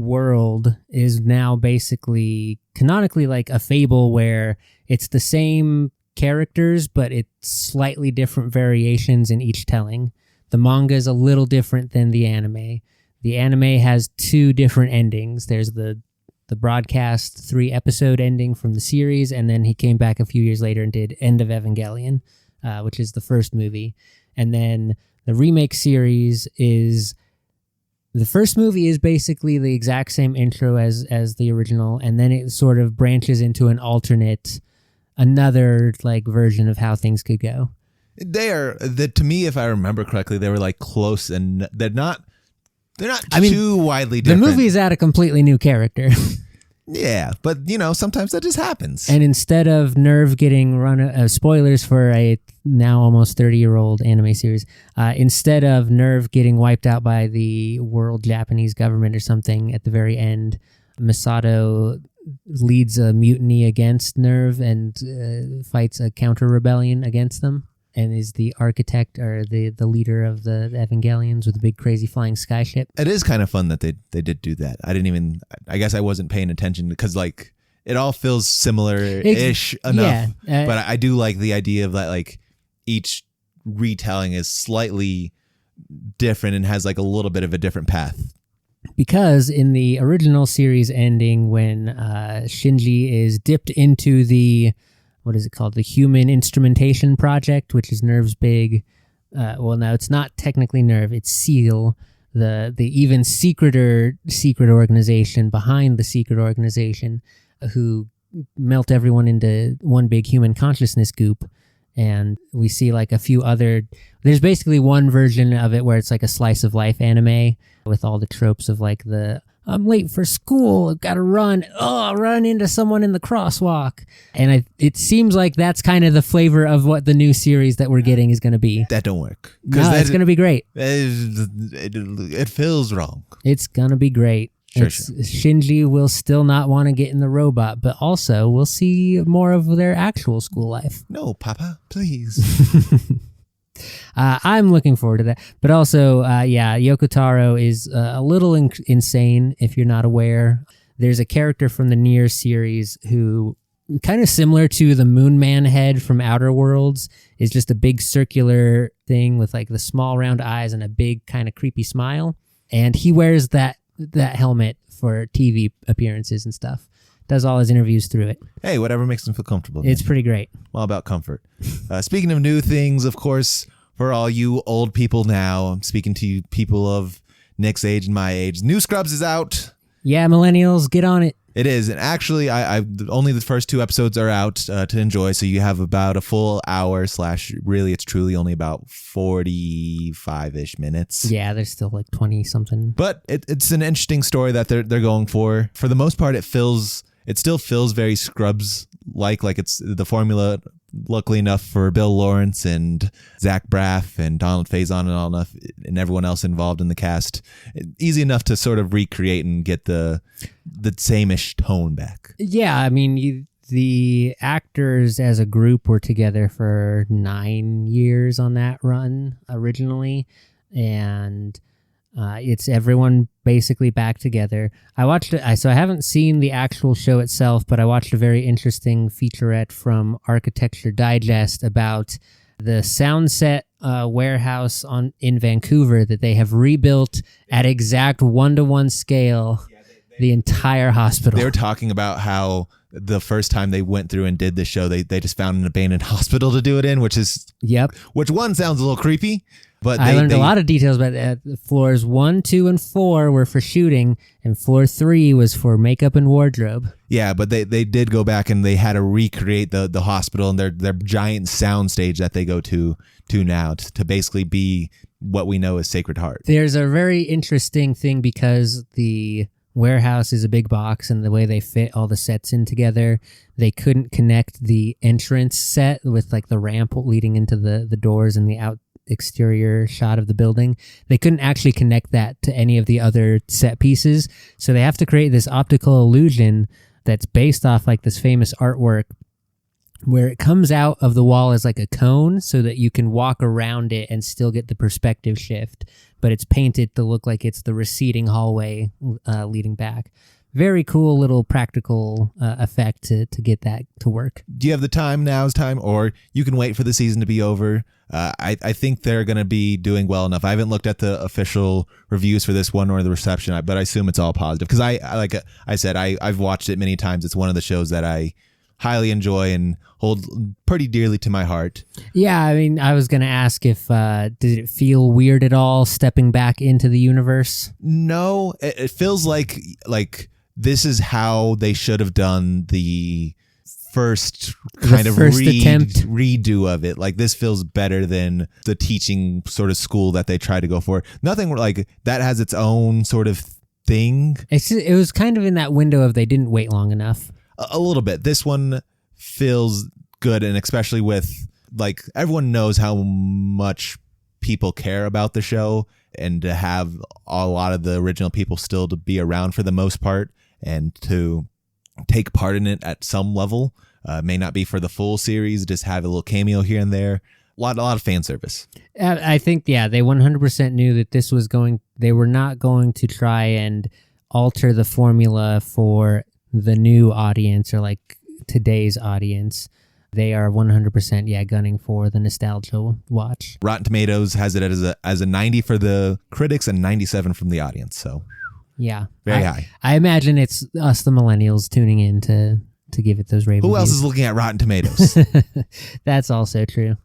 world is now basically canonically like a fable where it's the same characters, but it's slightly different variations in each telling. The manga is a little different than the anime. The anime has 2 different endings. There's the broadcast 3-episode ending from the series, and then he came back a few years later and did End of Evangelion, which is the first movie. And then the remake series is... The first movie is basically the exact same intro as the original, and then it sort of branches into an alternate, another like version of how things could go. To me, if I remember correctly, they were like close, and they're not too widely different. The movie is at a completely new character. Yeah, but sometimes that just happens. And instead of Nerve getting spoilers for a now almost 30-year-old anime series, instead of Nerve getting wiped out by the world Japanese government or something at the very end, Misato leads a mutiny against Nerve and fights a counter rebellion against them, and is the architect or the leader of the Evangelions with a big crazy flying skyship. It is kind of fun that they did do that. I guess I wasn't paying attention because like it all feels similar-ish enough. Yeah, but I do like the idea of that like each retelling is slightly different and has like a little bit of a different path. Because in the original series ending, when Shinji is dipped into the... what is it called? The Human Instrumentation Project, which is Nerve's big... well, no, it's not technically Nerve. It's SEAL, the even secret organization behind the secret organization who melt everyone into one big human consciousness goop. And we see like a few other... There's basically one version of it where it's like a slice of life anime with all the tropes of like the... I'm late for school. I've got to run. Oh, run into someone in the crosswalk. And it seems like that's kind of the flavor of what the new series that we're getting is going to be. That don't work. No, it's going to be great. It feels wrong. It's going to be great. Sure. Shinji will still not want to get in the robot, but also we'll see more of their actual school life. No, Papa, please. I'm looking forward to that. But also, Yoko Taro is a little insane if you're not aware. There's a character from the Nier series who, kind of similar to the Moon Man head from Outer Worlds, is just a big circular thing with like the small round eyes and a big kind of creepy smile. And he wears that helmet for TV appearances and stuff. Does all his interviews through it. Hey, whatever makes him feel comfortable. It's pretty great. All about comfort. Speaking of new things, of course, for all you old people now, I'm speaking to you people of Nick's age and my age. New Scrubs is out. Yeah, millennials, get on it. It is. And actually, I only the first 2 episodes are out to enjoy. So you have about a full hour / really, it's truly only about 45-ish minutes. Yeah, there's still like 20 something. But it's an interesting story that they're going for. For the most part, it still feels very Scrubs like it's the formula. Luckily enough for Bill Lawrence and Zach Braff and Donald Faison and all enough and everyone else involved in the cast, easy enough to sort of recreate and get the same-ish tone back. Yeah, I mean, the actors as a group were together for 9 years on that run originally, and it's everyone basically back together. I watched it, so I haven't seen the actual show itself, but I watched a very interesting featurette from Architecture Digest about the Soundset warehouse in Vancouver that they have rebuilt at exact 1-to-1 scale. The entire hospital. They were talking about how the first time they went through and did this show, they just found an abandoned hospital to do it in, which sounds a little creepy. But I learned a lot of details about that. Floors 1, 2, and 4 were for shooting, and floor 3 was for makeup and wardrobe. Yeah, but they did go back and they had to recreate the hospital and their giant sound stage that they go to now to basically be what we know as Sacred Heart. There's a very interesting thing because the warehouse is a big box, and the way they fit all the sets in together, they couldn't connect the entrance set with like the ramp leading into the doors and the exterior shot of the building. They couldn't actually connect that to any of the other set pieces, so they have to create this optical illusion that's based off like this famous artwork where it comes out of the wall as like a cone so that you can walk around it and still get the perspective shift, but it's painted to look like it's the receding hallway leading back. Very cool little practical effect to get that to work. Do you have the time? Now's time, or you can wait for the season to be over. I think they're going to be doing well enough. I haven't looked at the official reviews for this one or the reception, but I assume it's all positive because like I said, I've watched it many times. It's one of the shows that I highly enjoy and hold pretty dearly to my heart. Yeah, I mean, I was going to ask if did it feel weird at all stepping back into the universe? No, it feels like this is how they should have done the first kind of attempt. redo of it. Like this feels better than the teaching sort of school that they try to go for. Nothing like that has its own sort of thing. It was kind of in that window of they didn't wait long enough. A little bit. This one feels good, and especially with like everyone knows how much people care about the show, and to have a lot of the original people still to be around for the most part and to take part in it at some level. May not be for the full series, just have a little cameo here and there. A lot of fan service. I think, yeah, they 100% knew that this was they were not going to try and alter the formula for the new audience or like today's audience. They are 100%, gunning for the nostalgia watch. Rotten Tomatoes has it as a 90 for the critics and 97 from the audience. So yeah, very high. I imagine it's us, the millennials, tuning in to give it those rave Who reviews. else is looking at Rotten Tomatoes? That's also true.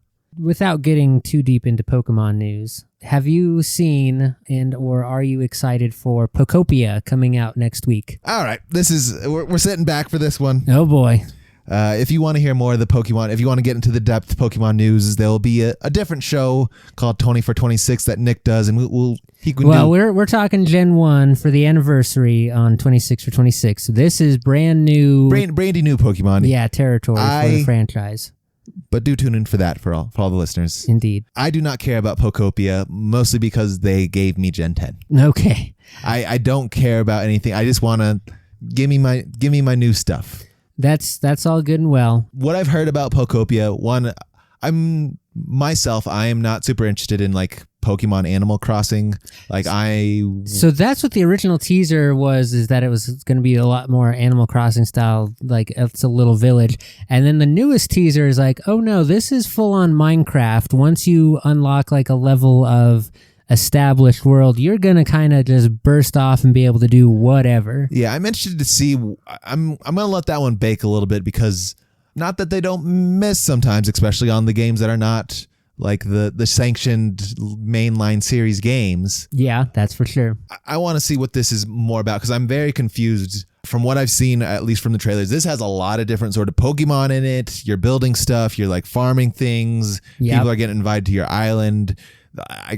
Without getting too deep into Pokemon news, have you seen or are you excited for Pokopia coming out next week? All right, we're sitting back for this one. Oh boy. If you want to hear more of the Pokemon, if you want to get into the depth Pokemon news, there will be a different show called 20 for 26 that Nick does, and we're talking Gen 1 for the anniversary on 26 for 26. So this is brand new, brandy new Pokemon. Yeah, territory for the franchise. But do tune in for that for all the listeners. Indeed. I do not care about Pokopia, mostly because they gave me Gen 10. Okay. I don't care about anything. I just want to give me my new stuff. That's all good and well. What I've heard about Pokopia, I am not super interested in like Pokemon Animal Crossing. So that's what the original teaser was, is that it was going to be a lot more Animal Crossing style, like it's a little village. And then the newest teaser is like, oh no, this is full on Minecraft. Once you unlock like a level of established world, you're gonna kind of just burst off and be able to do whatever. Yeah, I'm interested to see. I'm gonna let that one bake a little bit, because not that they don't miss sometimes, especially on the games that are not like the sanctioned mainline series games. Yeah, that's for sure. I want to see what this is more about, because I'm very confused from what I've seen, at least from the trailers. This has a lot of different sort of Pokemon in it. You're building stuff. You're like farming things. Yep. People are getting invited to your island. I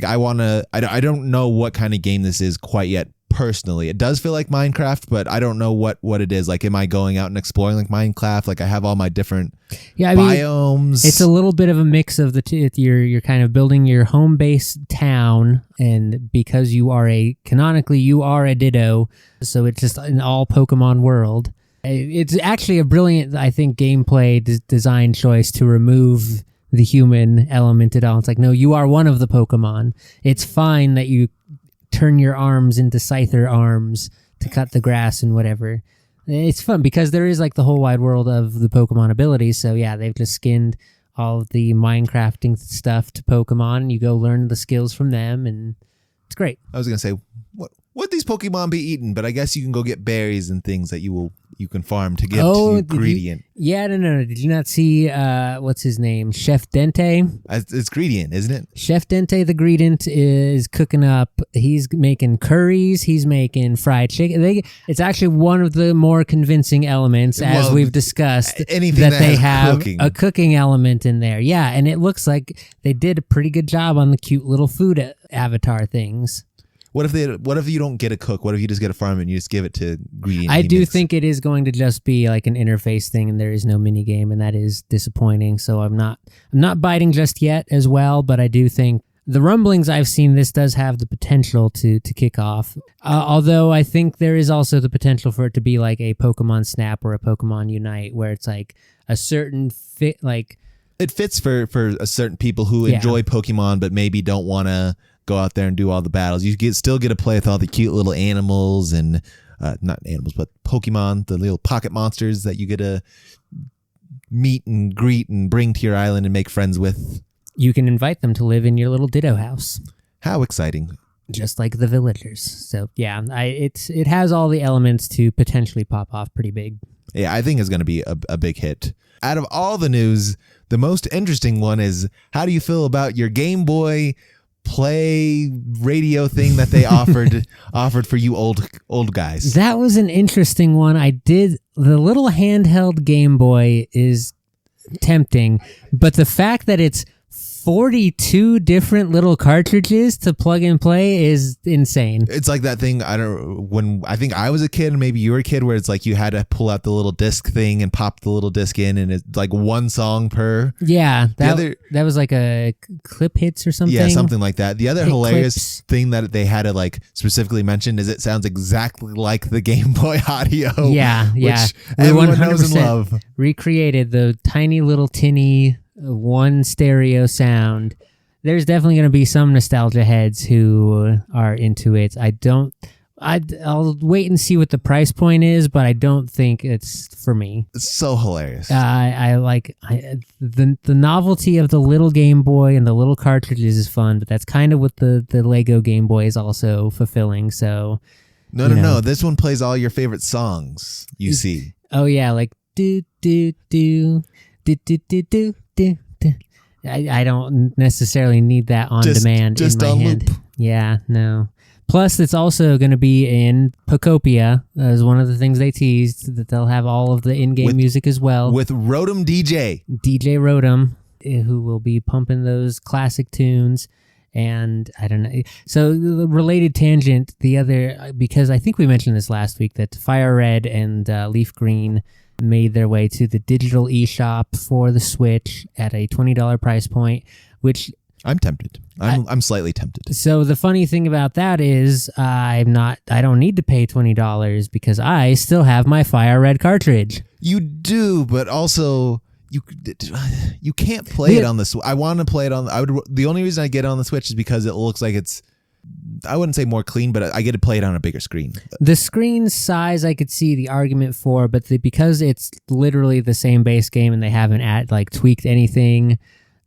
don't know what kind of game this is quite yet. Personally, it does feel like Minecraft, but I don't know what it is. Like, am I going out and exploring like Minecraft? Like, I have all my different biomes. It's a little bit of a mix of the two. You're kind of building your home base town, and because canonically you are a Ditto, so it's just an all Pokemon world. It's actually a brilliant, I think, gameplay design choice to remove the human element at all. It's like, no, you are one of the Pokemon. It's fine that you turn your arms into Scyther arms to cut the grass and whatever. It's fun because there is like the whole wide world of the Pokemon abilities. So yeah, they've just skinned all of the Minecrafting stuff to Pokemon. You go learn the skills from them, and it's great. I was gonna say, what these Pokemon be eating? But I guess you can go get berries and things that you can farm to get to ingredient. No. Did you not see what's his name? Chef Dente? It's Gradient, isn't it? Chef Dente the Gradient is cooking up. He's making curries. He's making fried chicken. It's actually one of the more convincing elements, as we've discussed, that they have a cooking element in there. Yeah, and it looks like they did a pretty good job on the cute little food avatar things. What if you don't get a cook? What if you just get a farm and you just give it to Gradient? I do think it is going to just be like an interface thing, and there is no mini game, and that is disappointing. So I'm not biting just yet as well, but I do think the rumblings I've seen, this does have the potential to kick off. Although I think there is also the potential for it to be like a Pokemon Snap or a Pokemon Unite, where it's like a certain fit, like it fits for a certain people who enjoy Pokemon but maybe don't want to go out there and do all the battles. You still get to play with all the cute little animals and not animals, but Pokemon, the little pocket monsters that you get to meet and greet and bring to your island and make friends with. You can invite them to live in your little Ditto house. How exciting. Just like the villagers. So yeah, it has all the elements to potentially pop off pretty big. Yeah, I think it's going to be a big hit. Out of all the news, the most interesting one is, how do you feel about your Game Boy Play radio thing that they offered for you old guys? That was an interesting one. The little handheld Game Boy is tempting, but the fact that it's 42 different little cartridges to plug and play is insane. It's like that thing, when I think I was a kid and maybe you were a kid, where it's like you had to pull out the little disc thing and pop the little disc in, and it's like one song per. Yeah, that was like a clip hits or something. Yeah, something like that. The other hilarious thing that they had to like specifically mention is it sounds exactly like the Game Boy audio. Yeah, which everyone knows and love. Recreated the tiny little tinny one stereo sound. There's definitely going to be some nostalgia heads who are into it. I'll wait and see what the price point is, but I don't think it's for me. It's so hilarious. I like the novelty of the little Game Boy and the little cartridges is fun, but that's kind of what the Lego Game Boy is also fulfilling. So no. This one plays all your favorite songs. You see. Oh yeah, like do do do do do do do. I don't necessarily need that on demand in my hand. Loop. Yeah, no. Plus, it's also going to be in Pokopia as one of the things they teased, that they'll have all of the in-game music as well. With Rotom DJ. DJ Rotom, who will be pumping those classic tunes. And I don't know. So the related tangent, because I think we mentioned this last week, that Fire Red and Leaf Green made their way to the digital eShop for the Switch at a $20 price point, which I'm tempted. I'm slightly tempted. So the funny thing about that is I don't need to pay $20 because I still have my Fire Red cartridge. You do, but also you can't play it on the Switch. I want to play it on the only reason I get it on the Switch is because it looks like it's, I wouldn't say more clean, but I get to play it on a bigger screen. The screen size I could see the argument for, but because it's literally the same base game and they haven't tweaked anything,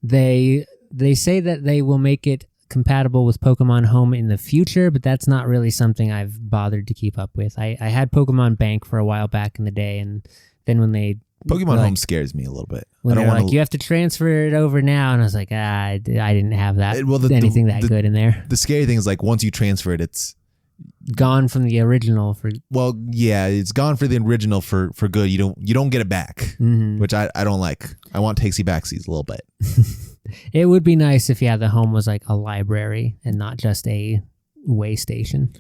they say that they will make it compatible with Pokemon Home in the future, but that's not really something I've bothered to keep up with. I had Pokemon Bank for a while back in the day, and then when they Pokemon Home scares me a little bit. When they're like, you have to transfer it over now, and I was like, I didn't have that anything that good in there. The scary thing is once you transfer it, it's gone from the original for. Well, yeah, it's gone for the original for good. You don't get it back, which I don't like. I want takesy backsies a little bit. It would be nice if the Home was like a library and not just a way station.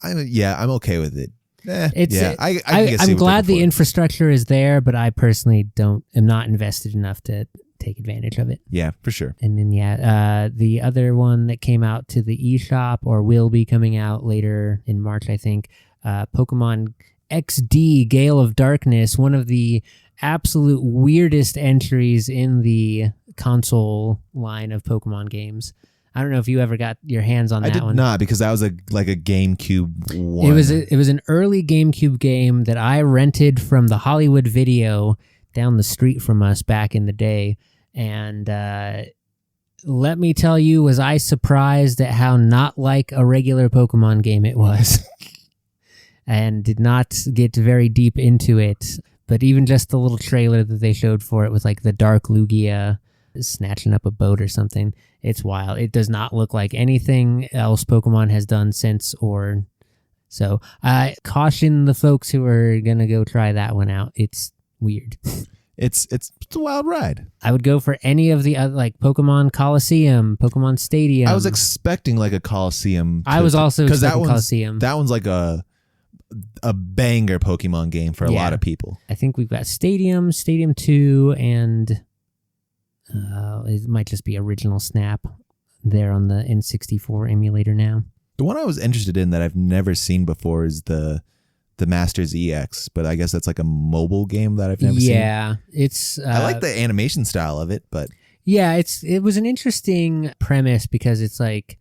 I'm okay with it. I'm glad the infrastructure is there, but I personally am not invested enough to take advantage of it. Yeah, for sure. And then the other one that came out to the eShop, or will be coming out later in March, I think, Pokemon XD Gale of Darkness, one of the absolute weirdest entries in the console line of Pokemon games. I don't know if you ever got your hands on that one. I did not, because that was a GameCube one. It was an early GameCube game that I rented from the Hollywood Video down the street from us back in the day. And let me tell you, was I surprised at how not like a regular Pokemon game it was. And did not get very deep into it. But even just the little trailer that they showed for it with the Dark Lugia snatching up a boat or something. It's wild. It does not look like anything else Pokemon has done since, or so. I caution the folks who are gonna go try that one out. It's weird. It's a wild ride. I would go for any of the other, Pokemon Coliseum, Pokemon Stadium. I was expecting a Coliseum. I was also expecting Coliseum. That one's like a banger Pokemon game for a lot of people. I think we've got Stadium 2, and it might just be Original Snap. there on the N64 emulator now. The one I was interested in that I've never seen before is the Masters EX, but I guess that's like a mobile game that I've never seen. Yeah, it's. I like the animation style of it, but yeah, it was an interesting premise because it's like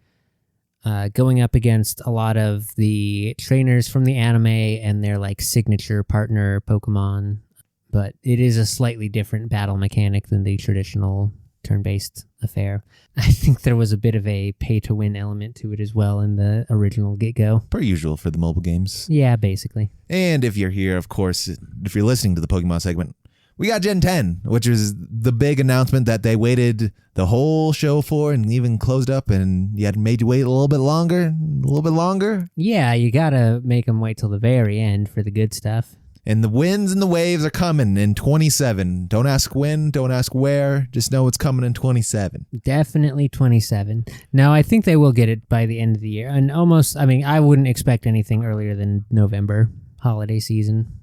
going up against a lot of the trainers from the anime and their like signature partner Pokemon, but it is a slightly different battle mechanic than the traditional turn-based affair. I think there was a bit of a pay-to-win element to it as well in the original get-go. per usual for the mobile games. Yeah, basically. And if you're here, of course, if you're listening to the Pokemon segment, we got Gen 10, which is the big announcement that they waited the whole show for and even closed up, and you had made you wait a little bit longer. Yeah, you gotta make them wait till the very end for the good stuff. And the winds and the waves are coming in 27. Don't ask when, don't ask where. Just know it's coming in 27. Definitely 27. Now, I think they will get it by the end of the year. And I wouldn't expect anything earlier than November, holiday season.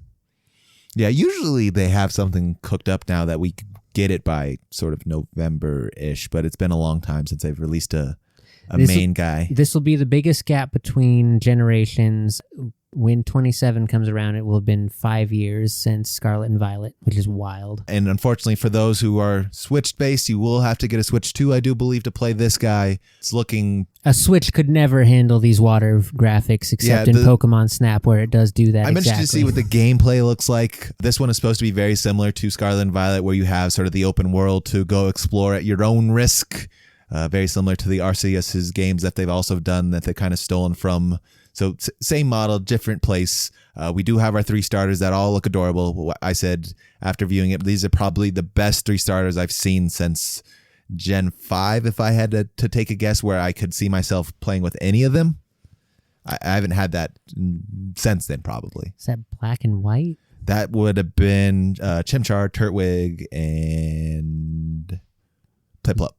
Yeah, usually they have something cooked up now that we could get it by sort of November-ish, but it's been a long time since they've released a main guy. This will be the biggest gap between generations. When 27 comes around, it will have been 5 years since Scarlet and Violet, which is wild. And unfortunately for those who are Switch-based, you will have to get a Switch 2, I do believe, to play this guy. It's looking... A Switch could never handle these water graphics except in Pokemon Snap, where it does do that. I'm interested to see what the gameplay looks like. This one is supposed to be very similar to Scarlet and Violet, where you have sort of the open world to go explore at your own risk. Very similar to the Arceus's games that they've also done that they've kind of stolen from... So same model, different place. We do have our 3 starters that all look adorable. I said after viewing it, these are probably the best 3 starters I've seen since Gen 5, if I had to take a guess where I could see myself playing with any of them. I haven't had that since then, probably. Is that black and white? That would have been Chimchar, Turtwig, and Piplup.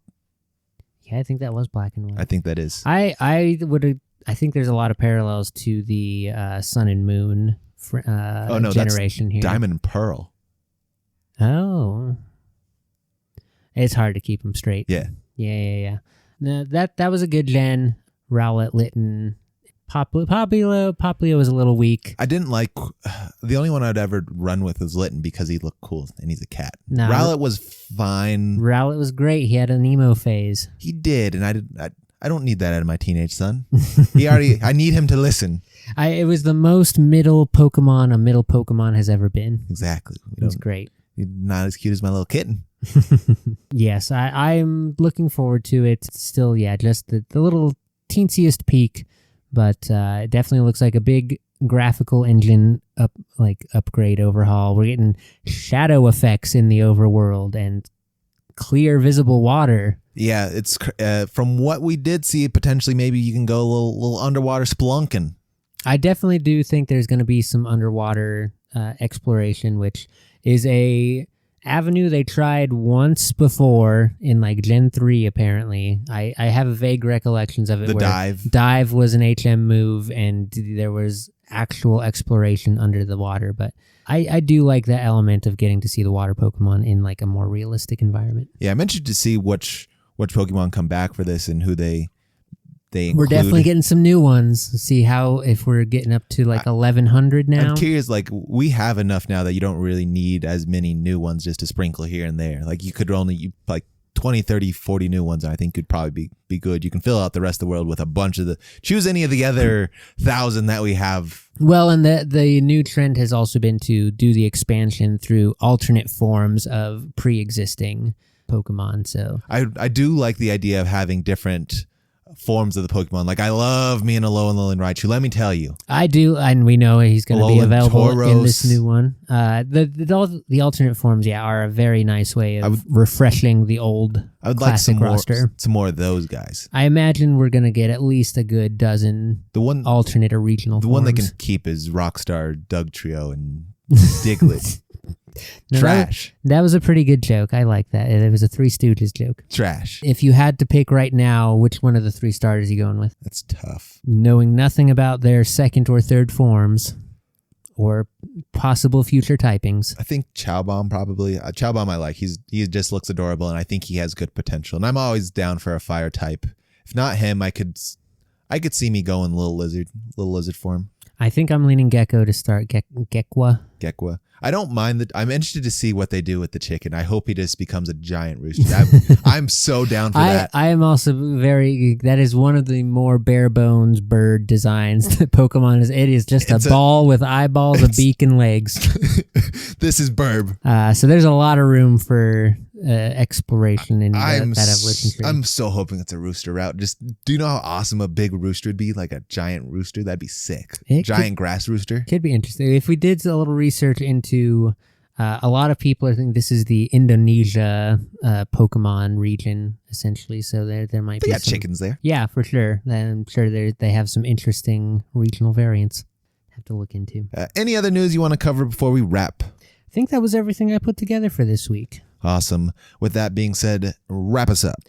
Yeah, I think that was black and white. I think that is. I think there's a lot of parallels to the Sun and Moon generation here. Diamond and Pearl. Oh. It's hard to keep them straight. Yeah. Yeah. No, that was a good gen. Rowlet, Litten. Popplio was a little weak. I didn't like... The only one I'd ever run with was Litten because he looked cool and he's a cat. No, Rowlet was fine. Rowlet was great. He had an emo phase. He did, and I don't need that out of my teenage son. I need him to listen. It was the most middle Pokemon has ever been. Exactly. It was great. He's not as cute as my little kitten. Yes, I'm looking forward to it. Still, yeah, just the little teensiest peak, but it definitely looks like a big graphical engine upgrade overhaul. We're getting shadow effects in the overworld and clear visible water. Yeah, it's from what we did see, potentially maybe you can go a little underwater spelunking. I definitely do think there's going to be some underwater exploration, which is a avenue they tried once before in like Gen 3, apparently. I have vague recollections of it. The dive. Dive was an HM move, and there was actual exploration under the water, but I do like that element of getting to see the water Pokemon in like a more realistic environment. Yeah, I'm interested to see which Pokemon come back for this and who they include. We're definitely getting some new ones. See if we're getting up to like 1,100 now. I'm curious, like we have enough now that you don't really need as many new ones just to sprinkle here and there. Like you could only like 20, 30, 40 new ones, I think could probably be good. You can fill out the rest of the world with a bunch of choose any of the other 1,000 that we have. Well, and the new trend has also been to do the expansion through alternate forms of pre-existing Pokemon. So I do like the idea of having different forms of the Pokemon. Like I love me and Alolan Raichu. Let me tell you, I do, and we know he's going to be available in this new one. The alternate forms, are a very nice way of refreshing the old. I would classic like roster. some more of those guys. I imagine we're going to get at least a good dozen. Alternate or regional. The one they can keep is Rockstar, Dugtrio, and Diglett. No, Trash. That was a pretty good joke. I like that. It was a Three Stooges joke. Trash. If you had to pick right now, which one of the 3 starters are you going with? That's tough. Knowing nothing about their second or third forms or possible future typings. I think Chowbomb probably. Chowbomb I like. He just looks adorable, and I think he has good potential. And I'm always down for a fire type. if not him, I could see me going little lizard form. I think I'm leaning gecko to start. Gekwa. I don't mind I'm interested to see what they do with the chicken. I hope he just becomes a giant rooster. I'm so down for that. I am also that is one of the more bare bones bird designs that Pokemon is. It is just a ball with eyeballs, a beak, and legs. This is Burb. So there's a lot of room for exploration in that evolution tree. I'm so hoping it's a rooster route. Just, do you know how awesome a big rooster would be? Like a giant rooster? That'd be sick. Giant grass rooster. Could be interesting. If we did a little research into a lot of people I think this is the Indonesia Pokemon region, essentially. So there might be some chickens there. Yeah, for sure. I'm sure they have some interesting regional variants. Have to look into. Any other news you want to cover before we wrap? I think that was everything I put together for this week. Awesome. With that being said, wrap us up.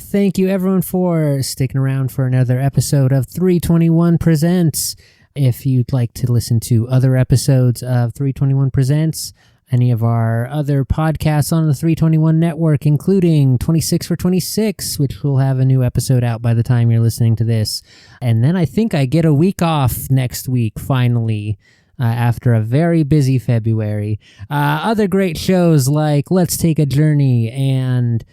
Thank you, everyone, for sticking around for another episode of 321 Presents. If you'd like to listen to other episodes of 321 Presents, any of our other podcasts on the 321 network, including 26 for 26, which will have a new episode out by the time you're listening to this. And then I think I get a week off next week, finally. After a very busy February. Other great shows like Let's Take a Journey and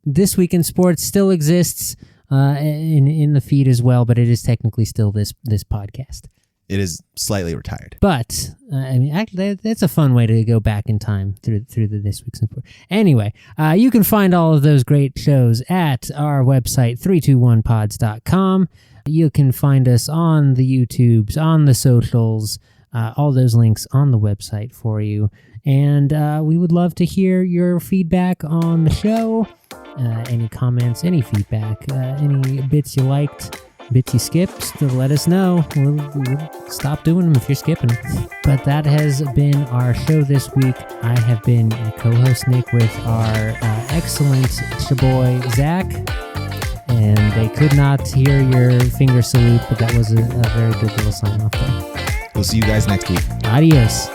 This Week in Sports still exists in the feed as well, but it is technically still this podcast. It is slightly retired. But, actually, that's a fun way to go back in time through the This Week's in Sports. Anyway, you can find all of those great shows at our website, 321pods.com. You can find us on the YouTubes, on the socials, all those links on the website for you. And we would love to hear your feedback on the show. Any comments, any feedback, any bits you liked, bits you skipped, let us know. We'll stop doing them if you're skipping them. But that has been our show this week. I have been your co-host Nick with our excellent shaboy Zach. And they could not hear your finger salute, but that was a very good little sign off there. We'll see you guys next week. Adios.